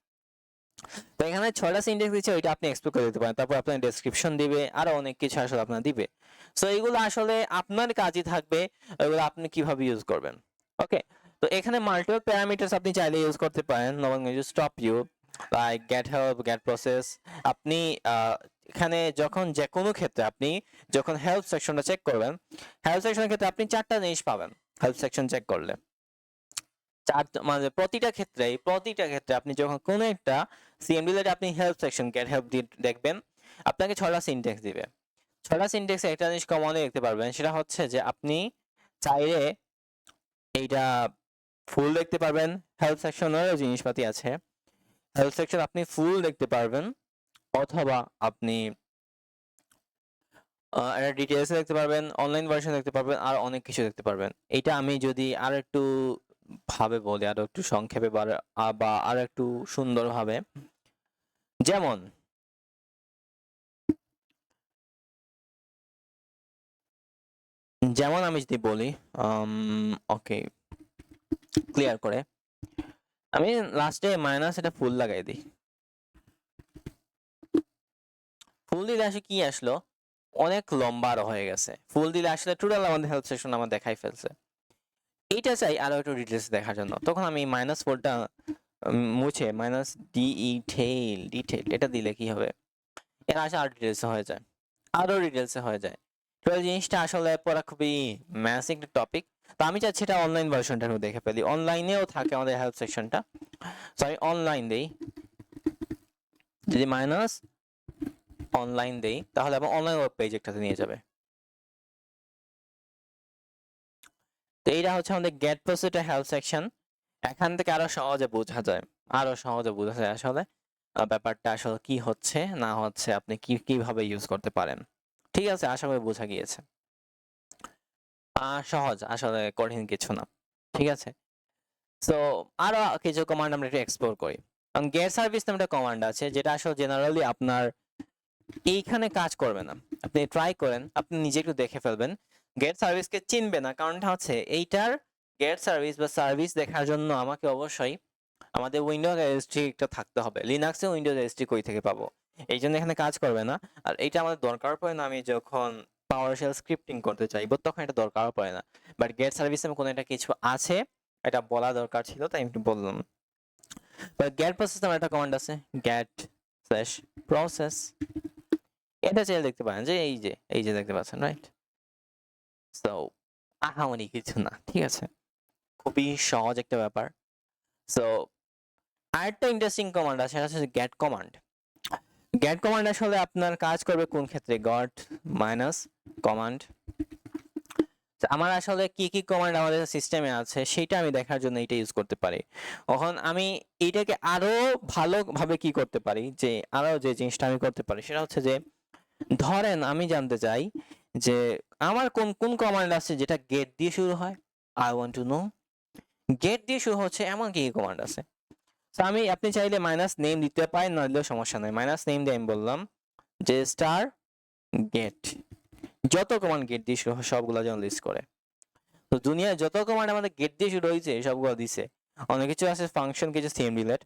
S1: তো এখানে 6টা সিনট্যাক্স দিচ্ছে, ওইটা আপনি এক্সপ্লোর করে দিতে পারেন, তারপর আপনার ডেসক্রিপশন দিবে, আরো অনেক কিছু আসলে আপনার দিবে। সো এগুলো আসলে আপনার কাজই থাকবে, এগুলো আপনি কিভাবে ইউজ করবেন। ওকে, তো এখানে মাল্টিপল প্যারামিটারস আপনি চাইলে ইউজ করতে পারেন, no one will stop you. Like get help, get process. আপনি এখানে যখন যে কোনো ক্ষেত্রে আপনি যখন হেল্প সেকশনটা চেক করবেন, হেল্প সেকশনের ক্ষেত্রে আপনি 4টা জিনিস পাবেন হেল্প সেকশন চেক করলে। মানে প্রতিটা ক্ষেত্রে আপনি যখন কোনো একটা সিএমডি রিলেটেড আপনি হেল্প সেকশন গেট হেল্প দেখবেন, আপনাকে 6টা সিনট্যাক্স দিবে। 6টা সিনট্যাক্সে একটা জিনিস কমনলি দেখতে পারবেন, সেটা হচ্ছে যে আপনি চাইলে এইটা ফুল দেখতে পারবেন, হেল্প সেকশনেরও জিনিসপাতি আছে, হেল্প সেকশন আপনি ফুল দেখতে পারবেন, অথবা আপনি এটা ডিটেলসে দেখতে পারবেন, অনলাইন ভার্সন দেখতে পারবেন, আর অনেক কিছু দেখতে পারবেন। এটা আমি যদি আর একটু ভাবে বলি, আরো একটু সংক্ষেপে বা আর একটু সুন্দরভাবে, যেমন যেমন আমি যদি বলি, ওকে, ক্লিয়ার করে আমি লাস্টে মাইনাস এটা ফুল লাগাই দিই। ফুল দিলে আসলে কি আসলো, অনেক লম্বা আরো হয়ে গেছে। ফুল দিলে আসলে টোটাল আমাদের হেল্প সেকশন আমার দেখাই ফেলছে। এইটা চাই আরো একটু ডিটেলস দেখার জন্য, তখন আমি মাইনাস ফোরটা মুছে মাইনাস ডিটেইল এটা দিলে কি হবে, এর আসলে আরো ডিটেলসে হয়ে যায়, আরো ডিটেলসে হয়ে যায়। তো এই জিনিসটা আসলে পড়া খুবই ম্যাসিভ একটা টপিক। তো আমি চাচ্ছি এটা অনলাইন ভার্সনটা একটু দেখে ফেলি, অনলাইনেও থাকে আমাদের হেল্প সেকশনটা। সরি, অনলাইন দেই, যদি মাইনাস অনলাইন দেই তাহলে আমার অনলাইন ওয়েব পেজ একটাতে নিয়ে যাবে। তো এইটা হচ্ছে আমাদের গেট প্রসেসর হেল্প সেকশন। এখান থেকে আরো সহজে বোঝা যায়, আসলে ব্যাপারটা আসলে কি হচ্ছে না হচ্ছে, আপনি কিভাবে ইউজ করতে পারেন। ঠিক আছে, আশা করি বোঝা গিয়েছে। সহজ, আসলে কঠিন কিছু না। ঠিক আছে, সো আরো কিছু কমান্ড আমরা একটু এক্সপ্লোর করি। কারণ গেট সার্ভিস নামে একটা কমান্ড আছে, যেটা আসলে জেনারেলি আপনার এইখানে কাজ করবে না। আপনি ট্রাই করেন, আপনি নিজে একটু দেখে ফেলবেন, গেট সার্ভিসকে চিনবে না। কারণটা হচ্ছে এইটার গেট সার্ভিস বা সার্ভিস দেখার জন্য আমাকে অবশ্যই আমাদের উইন্ডোজ রেজিস্ট্রি একটা থাকতে হবে। লিনাক্সে উইন্ডোজ রেজিস্ট্রি কই থেকে পাবো, এই জন্য এখানে কাজ করবে না। আর এটা আমাদের দরকার পড়ে না, আমি যখন পাওয়ারশেল স্ক্রিপ্টিং করতে চাইবো তখন এটা দরকার পড়ে না। বাট গেট সার্ভিসে কোনো একটা কিছু আছে, এটা বলা দরকার ছিল, তাই আমি একটু বললাম। বাট গেট প্রসেস নামে একটা কমান্ড আছে, গেট স্ল্যাশ প্রসেস। এটা চাইলে দেখতে পারেন যে এই যে দেখতে পাচ্ছেন, রাইট? সো আহামরি কিছু না, ঠিক আছে, খুবই সহজ একটা ব্যাপার। সো আরেকটা ইন্টারেস্টিং কমান্ড আছে, সেটা হচ্ছে গেট কমান্ড। গেট কমান্ড আসলে আপনার কাজ করবে কোন ক্ষেত্রে, গট মাইনাস কমান্ড। আমার আসলে কি কি কমান্ড আমাদের সিস্টেমে আছে সেটা আমি দেখার জন্য এটা ইউজ করতে পারি। এখন আমি এইটাকে আরো ভালোভাবে কি করতে পারি, যে আরো যে জিনিসটা আমি করতে পারি সেটা হচ্ছে যে, ধরেন আমি জানতে চাই যে আমার কোন কোন কমান্ড আছে যেটা গেট দিয়ে শুরু হয়। I want to know get দিয়ে শুরু হচ্ছে এমন কি কমান্ড আছে। তো আপনি চাইলে মাইনাস নেম দিতে পারেন, না দিলেও সমস্যা নাই। মাইনাস নেম দিয়ে আমি বললাম যে স্টার গেট, যত কমান্ড গেট দিয়ে শুরু হয় সবগুলো যেন লিস্ট করে। তো দুনিয়ায় যত কমান্ড আমাদের গেট দিয়ে শুরু হয়েছে সবগুলো দিছে। অনেক কিছু আছে ফাংশন, কিছু সেম রিলেট,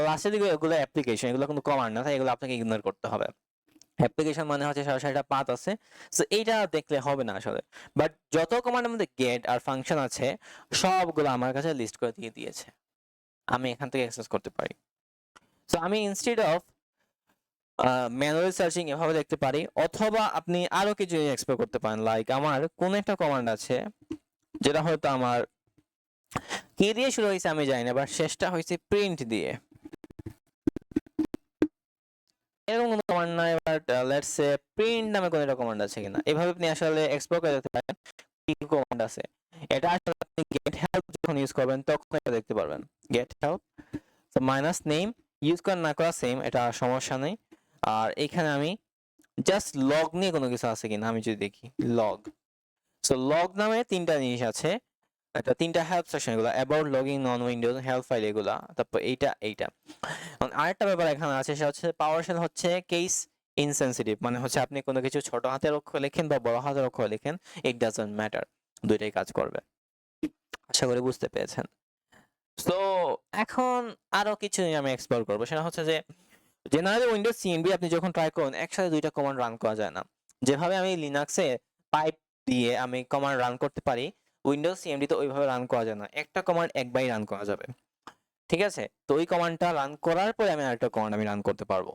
S1: লাস্টের দিকে এগুলো অ্যাপ্লিকেশন, এগুলো কোনো কমান্ড না, তাই এগুলো আপনাকে ইগনোর করতে হবে। অ্যাপ্লিকেশন মানে হচ্ছে সরাসরি একটা পাথ আছে, সো এইটা দেখলে হবে না আসলে। বাট যত কমান্ড আমাদের গেট আর ফাংশন আছে সবগুলো আমার কাছে লিস্ট করে দিয়ে দিয়েছে, আমি এখান থেকে অ্যাক্সেস করতে পারি। সো আমি ইনস্টেড অফ ম্যানুয়াল সার্চিং এভাবে দেখতে পারি, অথবা আপনি আরো কিছু এক্সপ্লোর করতে পারেন। লাইক আমার কোন একটা কমান্ড আছে যেটা হয়তো আমার কি দিয়ে শুরু হয়েছে আমি জানি না, বাট শেষটা হয়েছে প্রিন্ট দিয়ে, এরকম কোনো কমান্ড নাই। বাট লেটস সে প্রিন্ট নামে কোনো একটা কমান্ড আছে কিনা, এভাবে আপনি আসলে এক্সপ্লোর করে দেখতে পারেন কি কমান্ড আছে। এটা আসলে আপনি গেট হেল্প যখন ইউজ করবেন তখন এটা দেখতে পারবেন। গেট হেল্প, তো মাইনাস নেম ইউজ করা না করা সেম, এটা সমস্যা নেই। আর এখানে আমি জাস্ট লগ নিয়ে কোনো কিছু আছে কিনা আমি যদি দেখি, লগ। সো লগ নামে 3টা জিনিস আছে, এটা 3টা হেল্প সেকশন, এগুলো about logging, non Windows, help file, এগুলা। তারপর এইটা আরেকটা ব্যাপার এখানে আছে, সেটা হচ্ছে পাওয়ারশেল হচ্ছে কেস ইনসেনসিটিভ, মানে হচ্ছে আপনি কোনো কিছু ছোট হাতের অক্ষর লেখেন বা বড় হাতের অক্ষর লেখেন, ইট ডাজন্ট ম্যাটার, দুইটাই কাজ করবে। আশা করি বুঝতে পেরেছেন। তো এখন আরো কিছু আমি এক্সপ্লোর করবো, সেটা হচ্ছে যে জেনারেলি উইন্ডোজ সিএমডি আপনি যখন ট্রাই করেন একসাথে 2টা কমান্ড রান করা যায় না। যেভাবে আমি লিনাক্সে পাইপ দিয়ে আমি কমান্ড রান করতে পারি, উইন্ডোজ সিএমডি তো ওইভাবে রান করা যায় না, একটা কমান্ড একবারই রান করা যাবে। ঠিক আছে? তো ওই কমান্ডটা রান করার পরে আমি আরেকটা কমান্ড আমি রান করতে পারবো।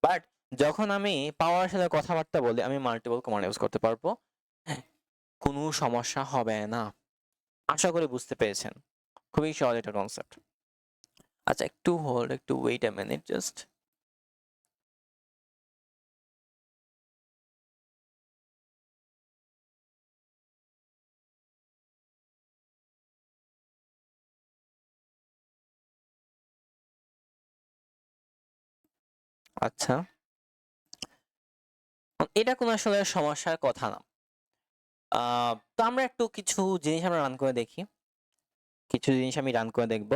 S1: বাট যখন আমি পাওয়ারের সাথে কথাবার্তা বলি আমি মাল্টিপল কমান্ড ইউজ করতে পারবো। কোনো সমস্যা হবে না। আশা করি বুঝতে পেরেছেন। খুবই সহজ একটা কনসেপ্ট। আচ্ছা একটু হোল্ড, একটু ওয়েট আ মিনিট জাস্ট। আচ্ছা, এটা কোনো আসলে সমস্যার কথা না। তো আমরা একটু কিছু জিনিস আমরা রান করে দেখি। কিছু জিনিস আমি রান করে দেখব।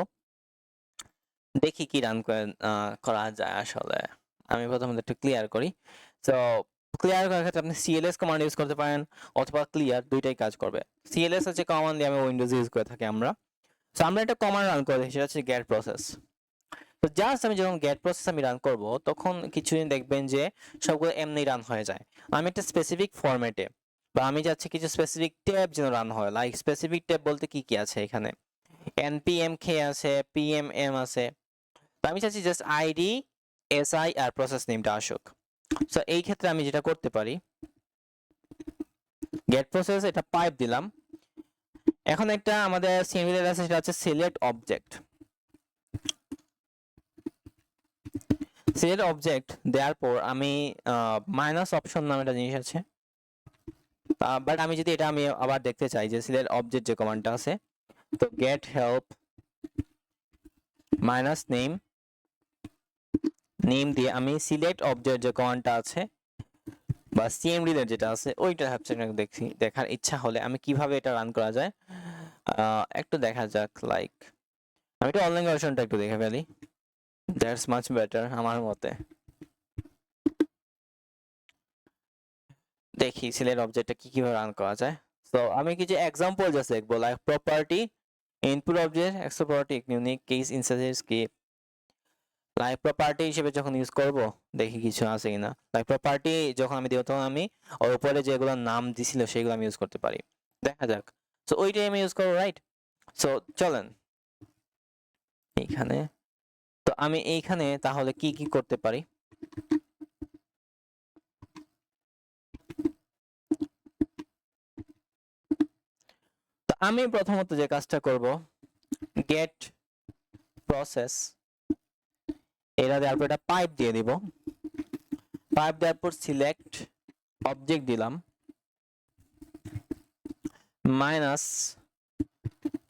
S1: দেখি কি রান করে করা যায় আসলে। আমি প্রথমত একটু ক্লিয়ার করি। তো ক্লিয়ার করার ক্ষেত্রে আপনি cls কমান্ড ইউজ করতে পারেন অথবা ক্লিয়ার, দুইটাই কাজ করবে। cls হচ্ছে কমান্ড দিয়ে আমি উইন্ডোজ ইউজ করে থাকি আমরা। তো আমরা একটা কমান্ড রান করে দেখি, সেটা হচ্ছে get process। তো জাস্ট আমি যখন get process আমি রান করব তখন কিছুদিন দেখবেন যে সবগুলো এমনি রান হয়ে যায়। আমি একটা স্পেসিফিক ফরম্যাটে বা আমি চাচ্ছি কিছু স্পেসিফিক ট্যাব যেন রান হয়। লাইক স্পেসিফিক ট্যাব বলতে কি কি আছে এখানে, npmk আছে, pmm আছে। তো আমি চাচ্ছি জাস্ট আইডি, এসআই আর প্রসেস নেমটা আসুক। সো এই ক্ষেত্রে আমি যেটা করতে পারি, গেট প্রসেস এটা পাইপ দিলাম। এখন একটা আমাদের সিমিলার আছে, সেটা হচ্ছে সিলেক্ট অবজেক্ট। সিলেক্ট অবজেক্ট দেওয়ার পর আমি মাইনাস অপশন নামে একটা জিনিস আছে, বাট আমি যদি এটা আমি আবার দেখতে চাই যে সিলেক্ট অবজেক্ট যে কমান্ডটা আছে, তো get help minus name, name দিয়ে আমি সিলেক্ট অবজেক্ট যে কমান্ডটা আছে বা সিএমডি যেটা আছে ওইটা হচ্ছে দেখি, দেখার ইচ্ছা হলে আমি কিভাবে এটা রান করা যায় একটু দেখা যাক। লাইক আমি একটু অনলাইন ভার্সনটা একটু দেখে ফেলি, দ্যাটস মাচ বেটার আমার মতে। দেখি সিলেক্ট অবজেক্টটা কিভাবে রান করা যায়। তো আমি কিছু এক্সাম্পল জাস্ট দেখবো, like property, input object, extra property, unique case, instance কি। লাইক প্রপার্টি হিসেবে যখন ইউজ করব দেখি কিছু আছে কিনা। লাইক প্রপার্টি যখন আমি দিব তখন আমি ওর উপরে যেগুলো নাম দিছিল সেগুলো আমি ইউজ করতে পারি, দেখা যাক। সো ওইটাই আমি ইউজ করবো, রাইট? সো চলেন এইখানে, তো আমি এইখানে তাহলে কি কি করতে পারি। তো আমি প্রথমত যে কাজটা করব, গেট প্রসেস এটা দেওয়ার পর এটা পাইপ দিয়ে দিব। পাইপ দেওয়ার পর সিলেক্ট অবজেক্ট দিলাম মাইনাস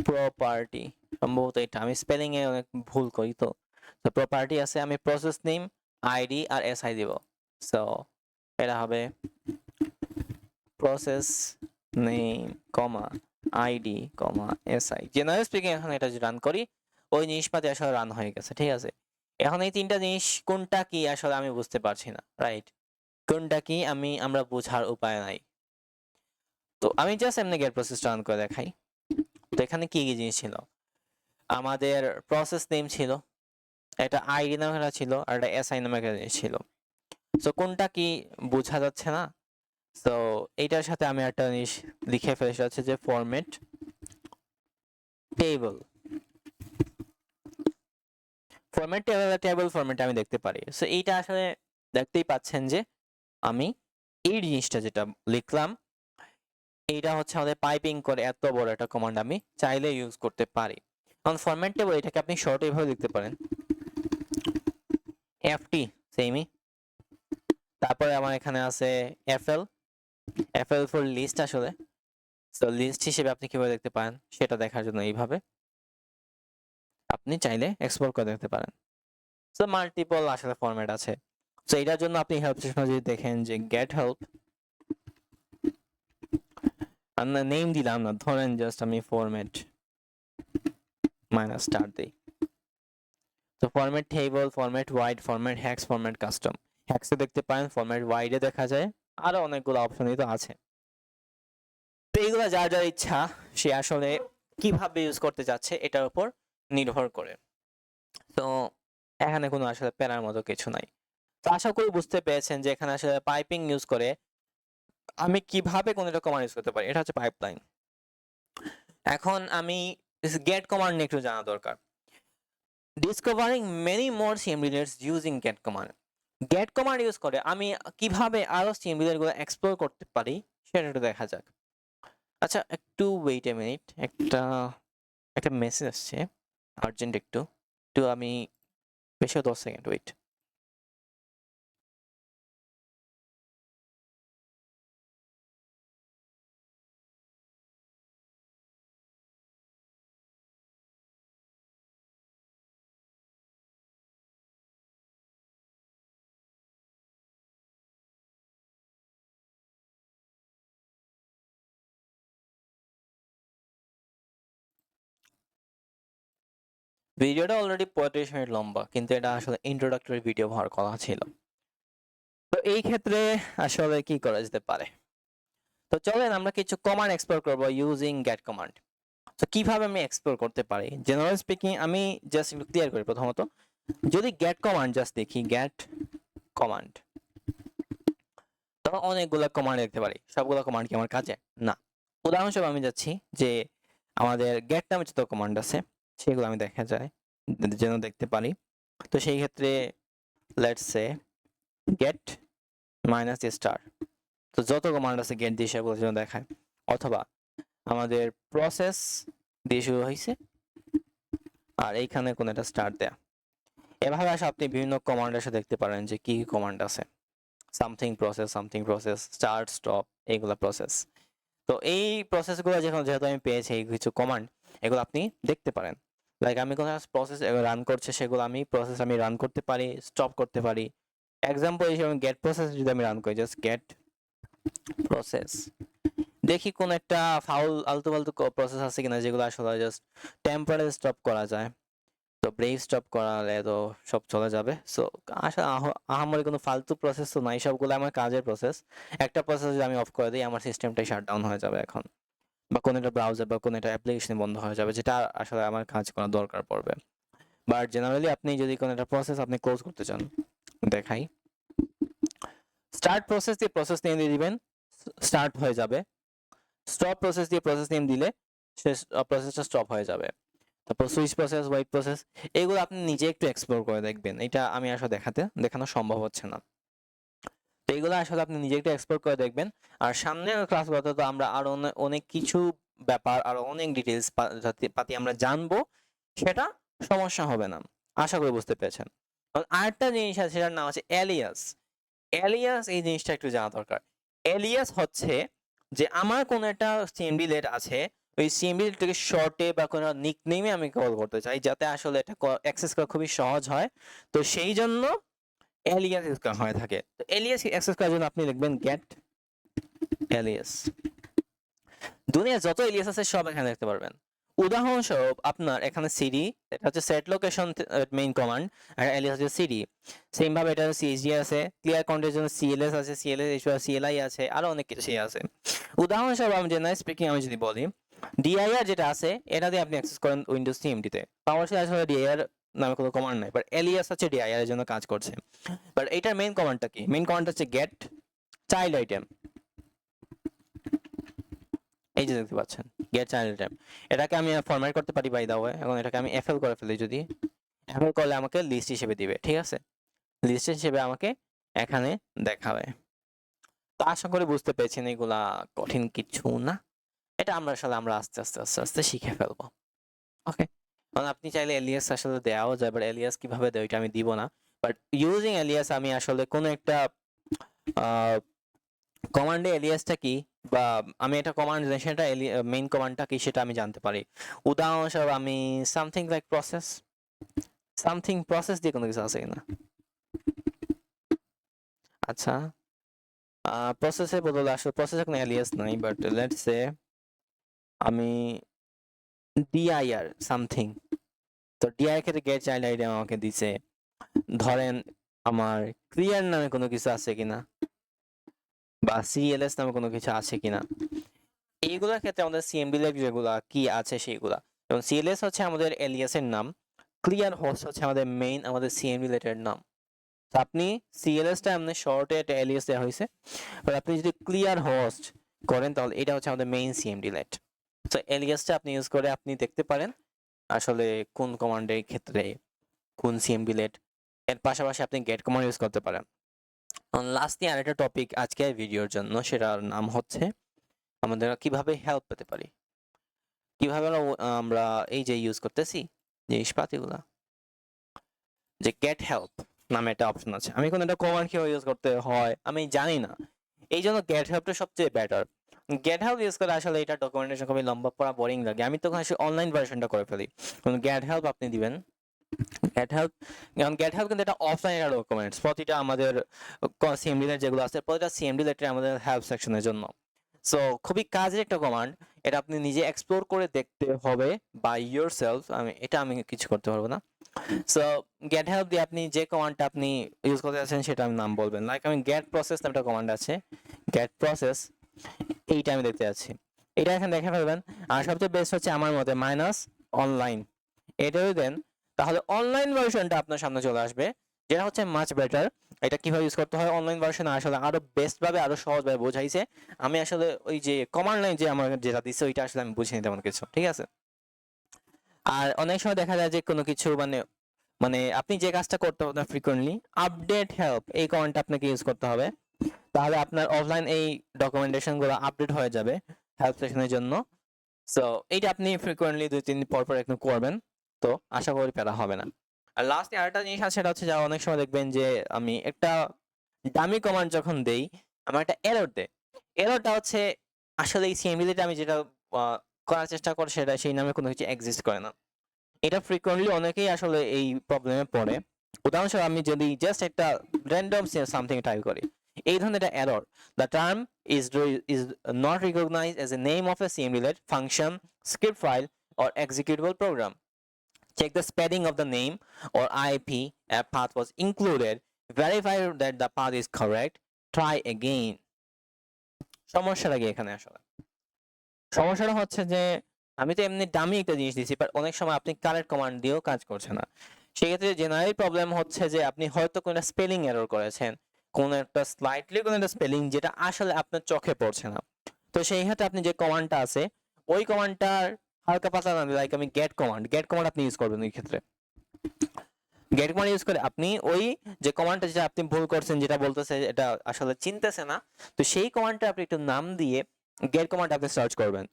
S1: প্রপার্টি। সম্ভবত এটা আমি স্পেলিং এ অনেক ভুল করি, তো প্রপার্টি আছে, আমি প্রসেস নেম, আইডি আর এসআই দিব। সো এটা হবে process name comma ID comma SI. General speaking এখন এটা যে রান করি ওই জিনিসপাতি আসলে রান হয়ে গেছে, ঠিক আছে। এখন এই তিনটা জিনিস কোনটা কি আসলে আমি বুঝতে পারছি না, রাইট? কোনটা কি আমরা বোঝার উপায় নাই। তো আমি জাস্ট এমনি গেট প্রসেসটা রান করে দেখাই। তো এখানে কি কি জিনিস ছিল, আমাদের প্রসেস নেম ছিল, একটা আইডি নামে একটা ছিল আর একটা এসআই নামে একটা জিনিস ছিল। তো কোনটা কি বোঝা যাচ্ছে না। তো এইটার সাথে আমি একটা জিনিস লিখে ফেলে, সেটা হচ্ছে যে format table. Format table, table format আমি দেখতে পারি। সো এইটা আসলে দেখতেই পাচ্ছেন যে আমি এই জিনিসটা যেটা লিখলাম এইটা হচ্ছে আমাদের পাইপিং করে এত বড় একটা কমান্ড আমি চাইলে ইউজ করতে পারি। কারণ ফরম্যাট টেবল এটাকে আপনি শর্ট এইভাবে লিখতে পারেন, এফটি সেমই। তারপরে আমার এখানে আছে এফএল, এফএল ফর লিস্ট আসলে। তো লিস্ট হিসেবে আপনি কিভাবে দেখতে পারেন সেটা দেখার জন্য এইভাবে আপনি চাইলে এক্সপ্লোর করে দেখতে পারেন। সো মাল্টিপল আসলে ফরম্যাট আছে। সো এটার জন্য আপনি হেল্প সেকশনে যদি দেখেন যে গেট হেল্প, আমরা নেম দিলাম না, ধরেন জাস্ট আমি ফরম্যাট মাইনাস স্টার দিই। তো format table, format wide, format hex, format custom. হ্যাক্সে দেখতে পারেন, ফরম্যাট ওয়াইডে দেখা যায়, আরো অনেকগুলো অপশনই তো আছে। তো এইগুলো যার যার ইচ্ছা সে আসলে কিভাবে ইউজ করতে যাচ্ছে এটার উপর নির্ভর করে। তো এখানে কোনো আসলে প্যারার মতো কিছু নাই। তো আশা করি বুঝতে পেরেছেন যে এখানে আসলে পাইপিং ইউজ করে আমি কিভাবে কোন একটা কমান্ড ইউজ করতে পারি, এটা হচ্ছে পাইপলাইন। এখন আমি গেট কমান্ড নিয়ে একটু জানা দরকার। Discovering many more cmdlets using get command. Get command use করে আমি কিভাবে আরো সিএমডিলেট গুলো এক্সপ্লোর করতে পারি সেটা একটু দেখা যাক। আচ্ছা একটু ওয়েট এ মিনিট, একটা একটা মেসেজ আসছে আর্জেন্ট, একটু একটু আমি বেশি 10 সেকেন্ড ওয়েট। ভিডিওটা অলরেডি 35 মিনিট লম্বা, কিন্তু এটা আসলে ইন্ট্রোডাক্টরি ভিডিও হওয়ার কথা ছিল। তো এই ক্ষেত্রে আসলে কি করা যেতে পারে? তো চলেন আমরা কিছু কমান্ড এক্সপ্লোর করব ইউজিং গেট কমান্ড। তো কিভাবে আমি এক্সপ্লোর করতে পারি, জেনারেল স্পিকিং আমি জাস্ট একটু ক্লিয়ার করি। প্রথমত যদি গেট কমান্ড জাস্ট দেখি, গেট কমান্ড, তখন অনেকগুলো কমান্ড দেখতে পারি। সবগুলো কমান্ড কি আমার কাজে? না। উদাহরণস্বরূপ আমি যাচ্ছি যে আমাদের গেট নামে যত কমান্ড আছে সেগুলো আমি দেখা যায় যেন দেখতে পারি। তো সেই ক্ষেত্রে let's say get minus star, তো যত কমান্ড আছে গেট দিয়ে সেগুলো যেন দেখায়। অথবা আমাদের প্রসেস দিয়ে শুরু হয়েছে আর এইখানে কোনো একটা স্টার দেয়া। এভাবে আসলে আপনি বিভিন্ন কমান্ড এসে দেখতে পারেন যে কি কি কমান্ড আছে। সামথিং প্রসেস, স্টার্ট, স্টপ, এইগুলা প্রসেস। তো এই প্রসেসগুলো যেহেতু আমি পেয়েছি এই কিছু কমান্ড, এগুলো আপনি দেখতে পারেন। লাইক আমি কোনো প্রসেস রান করছে, সেগুলো আমি প্রসেস আমি রান করতে পারি, স্টপ করতে পারি। এক্সাম্পল হিসেবে গেট প্রসেস যদি আমি রান করি, জাস্ট গেট প্রসেস, দেখি কোন একটা ফাউল আলতু ফালতু প্রসেস আছে কিনা যেগুলো আসলে জাস্ট টেম্পোরারি স্টপ করা যায়। তো ব্রেভ স্টপ করালে তো সব চলে যাবে। সো আসলে আহামরি কোনো ফালতু প্রসেস তো নাই, সবগুলো আমার কাজের প্রসেস। একটা প্রসেস যদি আমি অফ করে দিই আমার সিস্টেমটাই শাটডাউন হয়ে যাবে এখন, বা কোনো একটা ব্রাউজার বা কোনো একটা অ্যাপ্লিকেশন বন্ধ হয়ে যাবে, যেটা আসলে আমার কাজ করার দরকার পড়বে। বাট জেনারেলি আপনি যদি কোনো একটা প্রসেস আপনি ক্লোজ করতে চান, দেখাই স্টার্ট প্রসেস দিয়ে প্রসেস নেম দিয়ে দিবেন, স্টার্ট হয়ে যাবে। স্টপ প্রসেস দিয়ে প্রসেস নেম দিলে শেষ প্রসেসটা স্টপ হয়ে যাবে। তারপর সুইচ প্রসেস, ওয়েট প্রসেস, এগুলো আপনি নিজে একটু এক্সপ্লোর করে দেখবেন। এটা আমি আসলে দেখানো সম্ভব হচ্ছে না। তো এগুলো আসলে আপনি নিজে একটু এক্সপ্লোর করে দেখবেন। আর সামনের ক্লাসগুলোতে তো আমরা আরো অনেক কিছু ব্যাপার, আরো অনেক ডিটেলস পাতি আমরা জানবো, সেটা সমস্যা হবে না। আশা করি বুঝতে পেরেছেন। আরেকটা জিনিস আছে, সেটার নাম আছে এলিয়াস। এলিয়াস এই জিনিসটা একটু জানা দরকার। এলিয়াস হচ্ছে যে আমার কোনো একটা সিএমডি আছে, ওই সিএমডিটাকে শর্টে বা কোনো নিকনেমে আমি কল করতে চাই, যাতে আসলে এটা অ্যাক্সেস করা খুবই সহজ হয়। তো সেই জন্য এলিয়াস ইউজ করা হয়ে থাকে। তো এলিয়াস অ্যাক্সেস করার জন্য আপনি লিখবেন গেট এলিয়াস। দুনিয়ার যত এলিয়াস আছে সব এখানে দেখতে পারবেন। উদাহরণস্বরূপ আপনার এখানে সিডি, এটা হচ্ছে সেট লোকেশন মেইন কমান্ড, আর এলিয়াস হচ্ছে সিডি। সেম ভাবে এটা সিএসডি আছে, ক্লিয়ার কন্টেন্টের জন্য সিএলএস আছে, সিএলআই আছে, আরো অনেক কিছু আছে। উদাহরণস্বরূপ আমি জেনারেল স্পিকিং আমি যদি বলি, ডিআইআর যেটা আছে এটা দিয়ে আপনি অ্যাক্সেস করেন উইন্ডোজ সিএমডিতে। পাওয়ারশেল আসলে ডিআইআর নামে কোনো কমান্ড নাই, বাট এলিয়াস হচ্ছে ডিআইআর এর জন্য কাজ করছে। বাট এটার মেইন কমান্ডটা কি? মেইন কমান্ডটা হচ্ছে গেট চাইল্ড আইটেম। এই যে দেখতে পাচ্ছেন গেট চাইল্ড আইটেম, এটাকে আমি ফরম্যাট করতে পারি বাই দা ওয়ে। এখন এটাকে আমি এফএল করে ফেলি, যদি এফএল করলে আমাকে লিস্ট হিসেবে দিবে, ঠিক আছে? লিস্ট হিসেবে আমাকে এখানে দেখাবে। তো আশা করি বুঝতে পেরেছেন, এগুলা কঠিন কিছু না। এটা আমরা আস্তে আস্তে শিখে ফেলবো। ওকে, কারণ আপনি চাইলে এলিয়াস আসলে দেওয়াও যায়, বাট এলিয়াস কিভাবে দেয় ওইটা আমি দিব না। বাট ইউজিং এলিয়াস আমি আসলে কোনো একটা কমান্ডে এলিয়াসটা কি, বা আমি একটা কমান্ড জানি সেটা মেইন কমান্ডটা কি সেটা আমি জানতে পারি। উদাহরণস্বরূপ আমি সামথিং প্রসেস দিয়ে কোনো কিছু আছে কিনা। আচ্ছা, প্রসেসের বদলে আসলে প্রসেসে কোনো এলিয়াস নাই, বাট লেটস সে আমি ডিআইআর সামথিং, তো ডিআইআর ক্ষেত্রে গেট চাইল্ড আইডি আমাকে দিছে। ধরেন আমার ক্লিয়ার নামে কোনো কিছু আছে কিনা, বা সিএলএস নামে কোনো কিছু আছে কিনা। এইগুলোর ক্ষেত্রে আমাদের সিএমডি লেগ যেগুলা কি আছে সেইগুলা, এবং সিএলএস হচ্ছে আমাদের এলিয়াস এর নাম, ক্লিয়ার হোস্ট হচ্ছে আমাদের মেইন আমাদের সিএমডি রিলেটেড নাম। তো আপনি সিএলএসটা এমনি শর্টে একটা এলিয়াস দেওয়া হয়েছে, আর আপনি যদি ক্লিয়ার হোস্ট করেন তাহলে এটা হচ্ছে আমাদের মেইন সিএমডি লেট। তো এলিয়াসটা আপনি ইউজ করে আপনি দেখতে পারেন আসলে কোন কমান্ডের ক্ষেত্রে কোন সিএমডিলেট, এর পাশাপাশি আপনি গেট কমান্ড ইউজ করতে পারেন। লাস্টলি আরেকটা টপিক আজকের ভিডিওর জন্য, সেটার নাম হচ্ছে আমাদের কিভাবে হেল্প পেতে পারি, কিভাবে আমরা এই যে ইউজ করতেছি জিনিসপাতিগুলা, যে গেট হেল্প নামে একটা অপশন আছে, আমি কোনো একটা কমান্ড কিভাবে ইউজ করতে হয় আমি জানি না, এই জন্য গেট হেল্পটা সবচেয়ে বেটার। গেট হেল্প ইউজ করে আসলে এটা ডকুমেন্টেশন খুবই লম্বা পড়া বোরিং লাগে, আমি তখন আসলে অনলাইন ভার্সনটা করে ফেলি। গেট হেল্প আপনি দিবেন, গেট হেল্প, কারণ গেট হেল্প কিন্তু এটা অফলাইন একটা ডকুমেন্টস, প্রতিটা আমাদের সিএমডি লেট যেগুলো আছে প্রতিটা সিএমডি লেটার আমাদের হেল্প সেকশনের জন্য। সো খুবই কাজের একটা কমান্ড, এটা আপনি নিজে এক্সপ্লোর করে দেখতে হবে বাই ইয়োর সেলফ, আমি কিছু করতে পারবো না। সো গেট হেল্প দিয়ে আপনি যে কমান্ডটা আপনি ইউজ করতে যাচ্ছেন সেটা আমি নাম বলবেন, লাইক আমি গেট প্রসেস নামে একটা কমান্ড আছে, গেট প্রসেস, এইটা আমি দেখতে যাচ্ছি, এটা এখানে দেখে ফেলবেন। আর সবচেয়ে বেস্ট হচ্ছে আমার মতে মাইনাস অনলাইন, এটা যদি দেন তাহলে অনলাইন ভার্সনটা আপনার সামনে চলে আসবে, যেটা হচ্ছে মাচ বেটার। এটা কিভাবে ইউজ করতে হয় অনলাইন ভার্সনে আসলে আরো বেস্ট ভাবে আরো সহজভাবে বোঝাইছে, আমি আসলে ওই যে কমান্ড লাইন যে আমার যেটা দিচ্ছে ওইটা আসলে আমি বুঝিনি তেমন কিছু, ঠিক আছে। আর অনেক সময় দেখা যায় যে কোনো কিছু মানে মানে আপনি যে কাজটা করতে হবে ফ্রিকোয়েন্টলি, আপডেট হেল্প এই কমান্ডটা আপনাকে ইউজ করতে হবে, তাহলে আপনার অফলাইন এই ডকুমেন্টেশন গুলো আপডেট হয়ে যাবে হেল্প সেকশনের জন্য। সো এইটা আপনি ফ্রিকোয়েন্টলি 2-3 দিন পর পর একটু করবেন, তো আশা করি প্যারা হবে না। আর লাস্টে আরেকটা জিনিস আছে, সেটা হচ্ছে যা অনেক সময় দেখবেন যে আমি একটা ডামি কমান্ড যখন দেই আমার একটা এরর দেয়, এররটা হচ্ছে আসলে এই সিএমডিতে আমি যেটা করার চেষ্টা করি সেটা সেই নামে কোনো কিছু এক্সিস্ট করে না। এটা ফ্রিকোয়েন্টলি অনেকেই আসলে এই প্রবলেমে পড়ে। উদাহরণস্বরূপ আমি যদি জাস্ট একটা র্যান্ডম সামথিং টাইপ করি, এই ধরনের একটা error, the term is not recognized as a name of a CMDLET function, script file or executable program. Check the spelling of the name or IP a path was included. Verify that the path is correct. Try again. সমস্যাটা কি এখানে আসলে? সমস্যাটা হচ্ছে যে আমি তো এমনি দামি একটা জিনিস দিছি, বাট অনেক সময় আপনি কারেক্ট কমান্ড দিয়েও কাজ করছে না। সেক্ষেত্রে জেনারেল প্রবলেম হচ্ছে যে আপনি হয়তো কোনো স্পেলিং এরর করেছেন, কোনো একটা স্লাইটলি কোনো একটা স্পেলিং যেটা আসলে আপনার চোখে পড়ছে না। তো সেই ক্ষেত্রে আপনি যে কমান্ডটা আছে ওই কমান্ডটার হালকা পাতলা না, লাইক আমি গেট কমান্ড আপনি ইউজ করবেন ওই ক্ষেত্রে। গেট কমান্ড ইউজ করে আপনি ওই যে কমান্ডটা যেটা আপনি ভুল করছেন, যেটা বলতেছে এটা আসলে চিনতেছে না, তো সেই কমান্ডটা আপনি একটু নাম দিয়ে গেট কমান্ড আপনি সার্চ করবেন,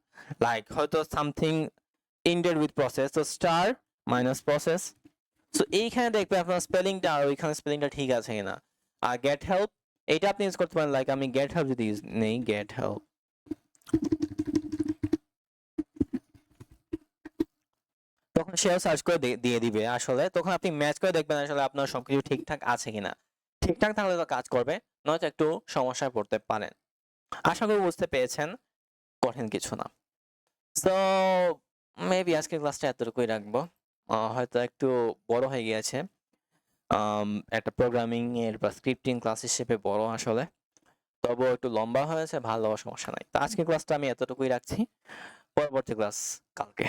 S1: লাইক হয়তো সামথিং ইন্ডেড উইথ প্রসেস, তো স্টার মাইনাস প্রসেস। সো এইখানে দেখবে আপনার স্পেলিংটা আর ওইখানে স্পেলিংটা ঠিক আছে কিনা। আর গেট হেল্প এটা আপনি ইউজ করতে পারেন, লাইক আমি গেট হেল্প যদি ইউজ নেই, গেট হেল্প, তখন সেও সার্চ করে দিয়ে দিবে আসলে, তখন আপনি ম্যাচ করে দেখবেন আসলে আপনার সবকিছু ঠিকঠাক আছে কিনা। ঠিকঠাক থাকলে তো কাজ করবে, নয়তো একটু সমস্যায় পড়তে পারেন। আশা করি বুঝতে পেরেছেন, কঠিন কিছু না। সো মেবি আজকের ক্লাসটা এতটুকুই রাখবো, হয়তো একটু বড় হয়ে গিয়েছে, একটা প্রোগ্রামিং এর বা স্ক্রিপ্টিং ক্লাস হিসেবে বড় আসলে, তবুও একটু লম্বা হয়েছে, ভালো সমস্যা নাই। তো আজকের ক্লাসটা আমি এতটুকুই রাখছি, পরবর্তী ক্লাস কালকে।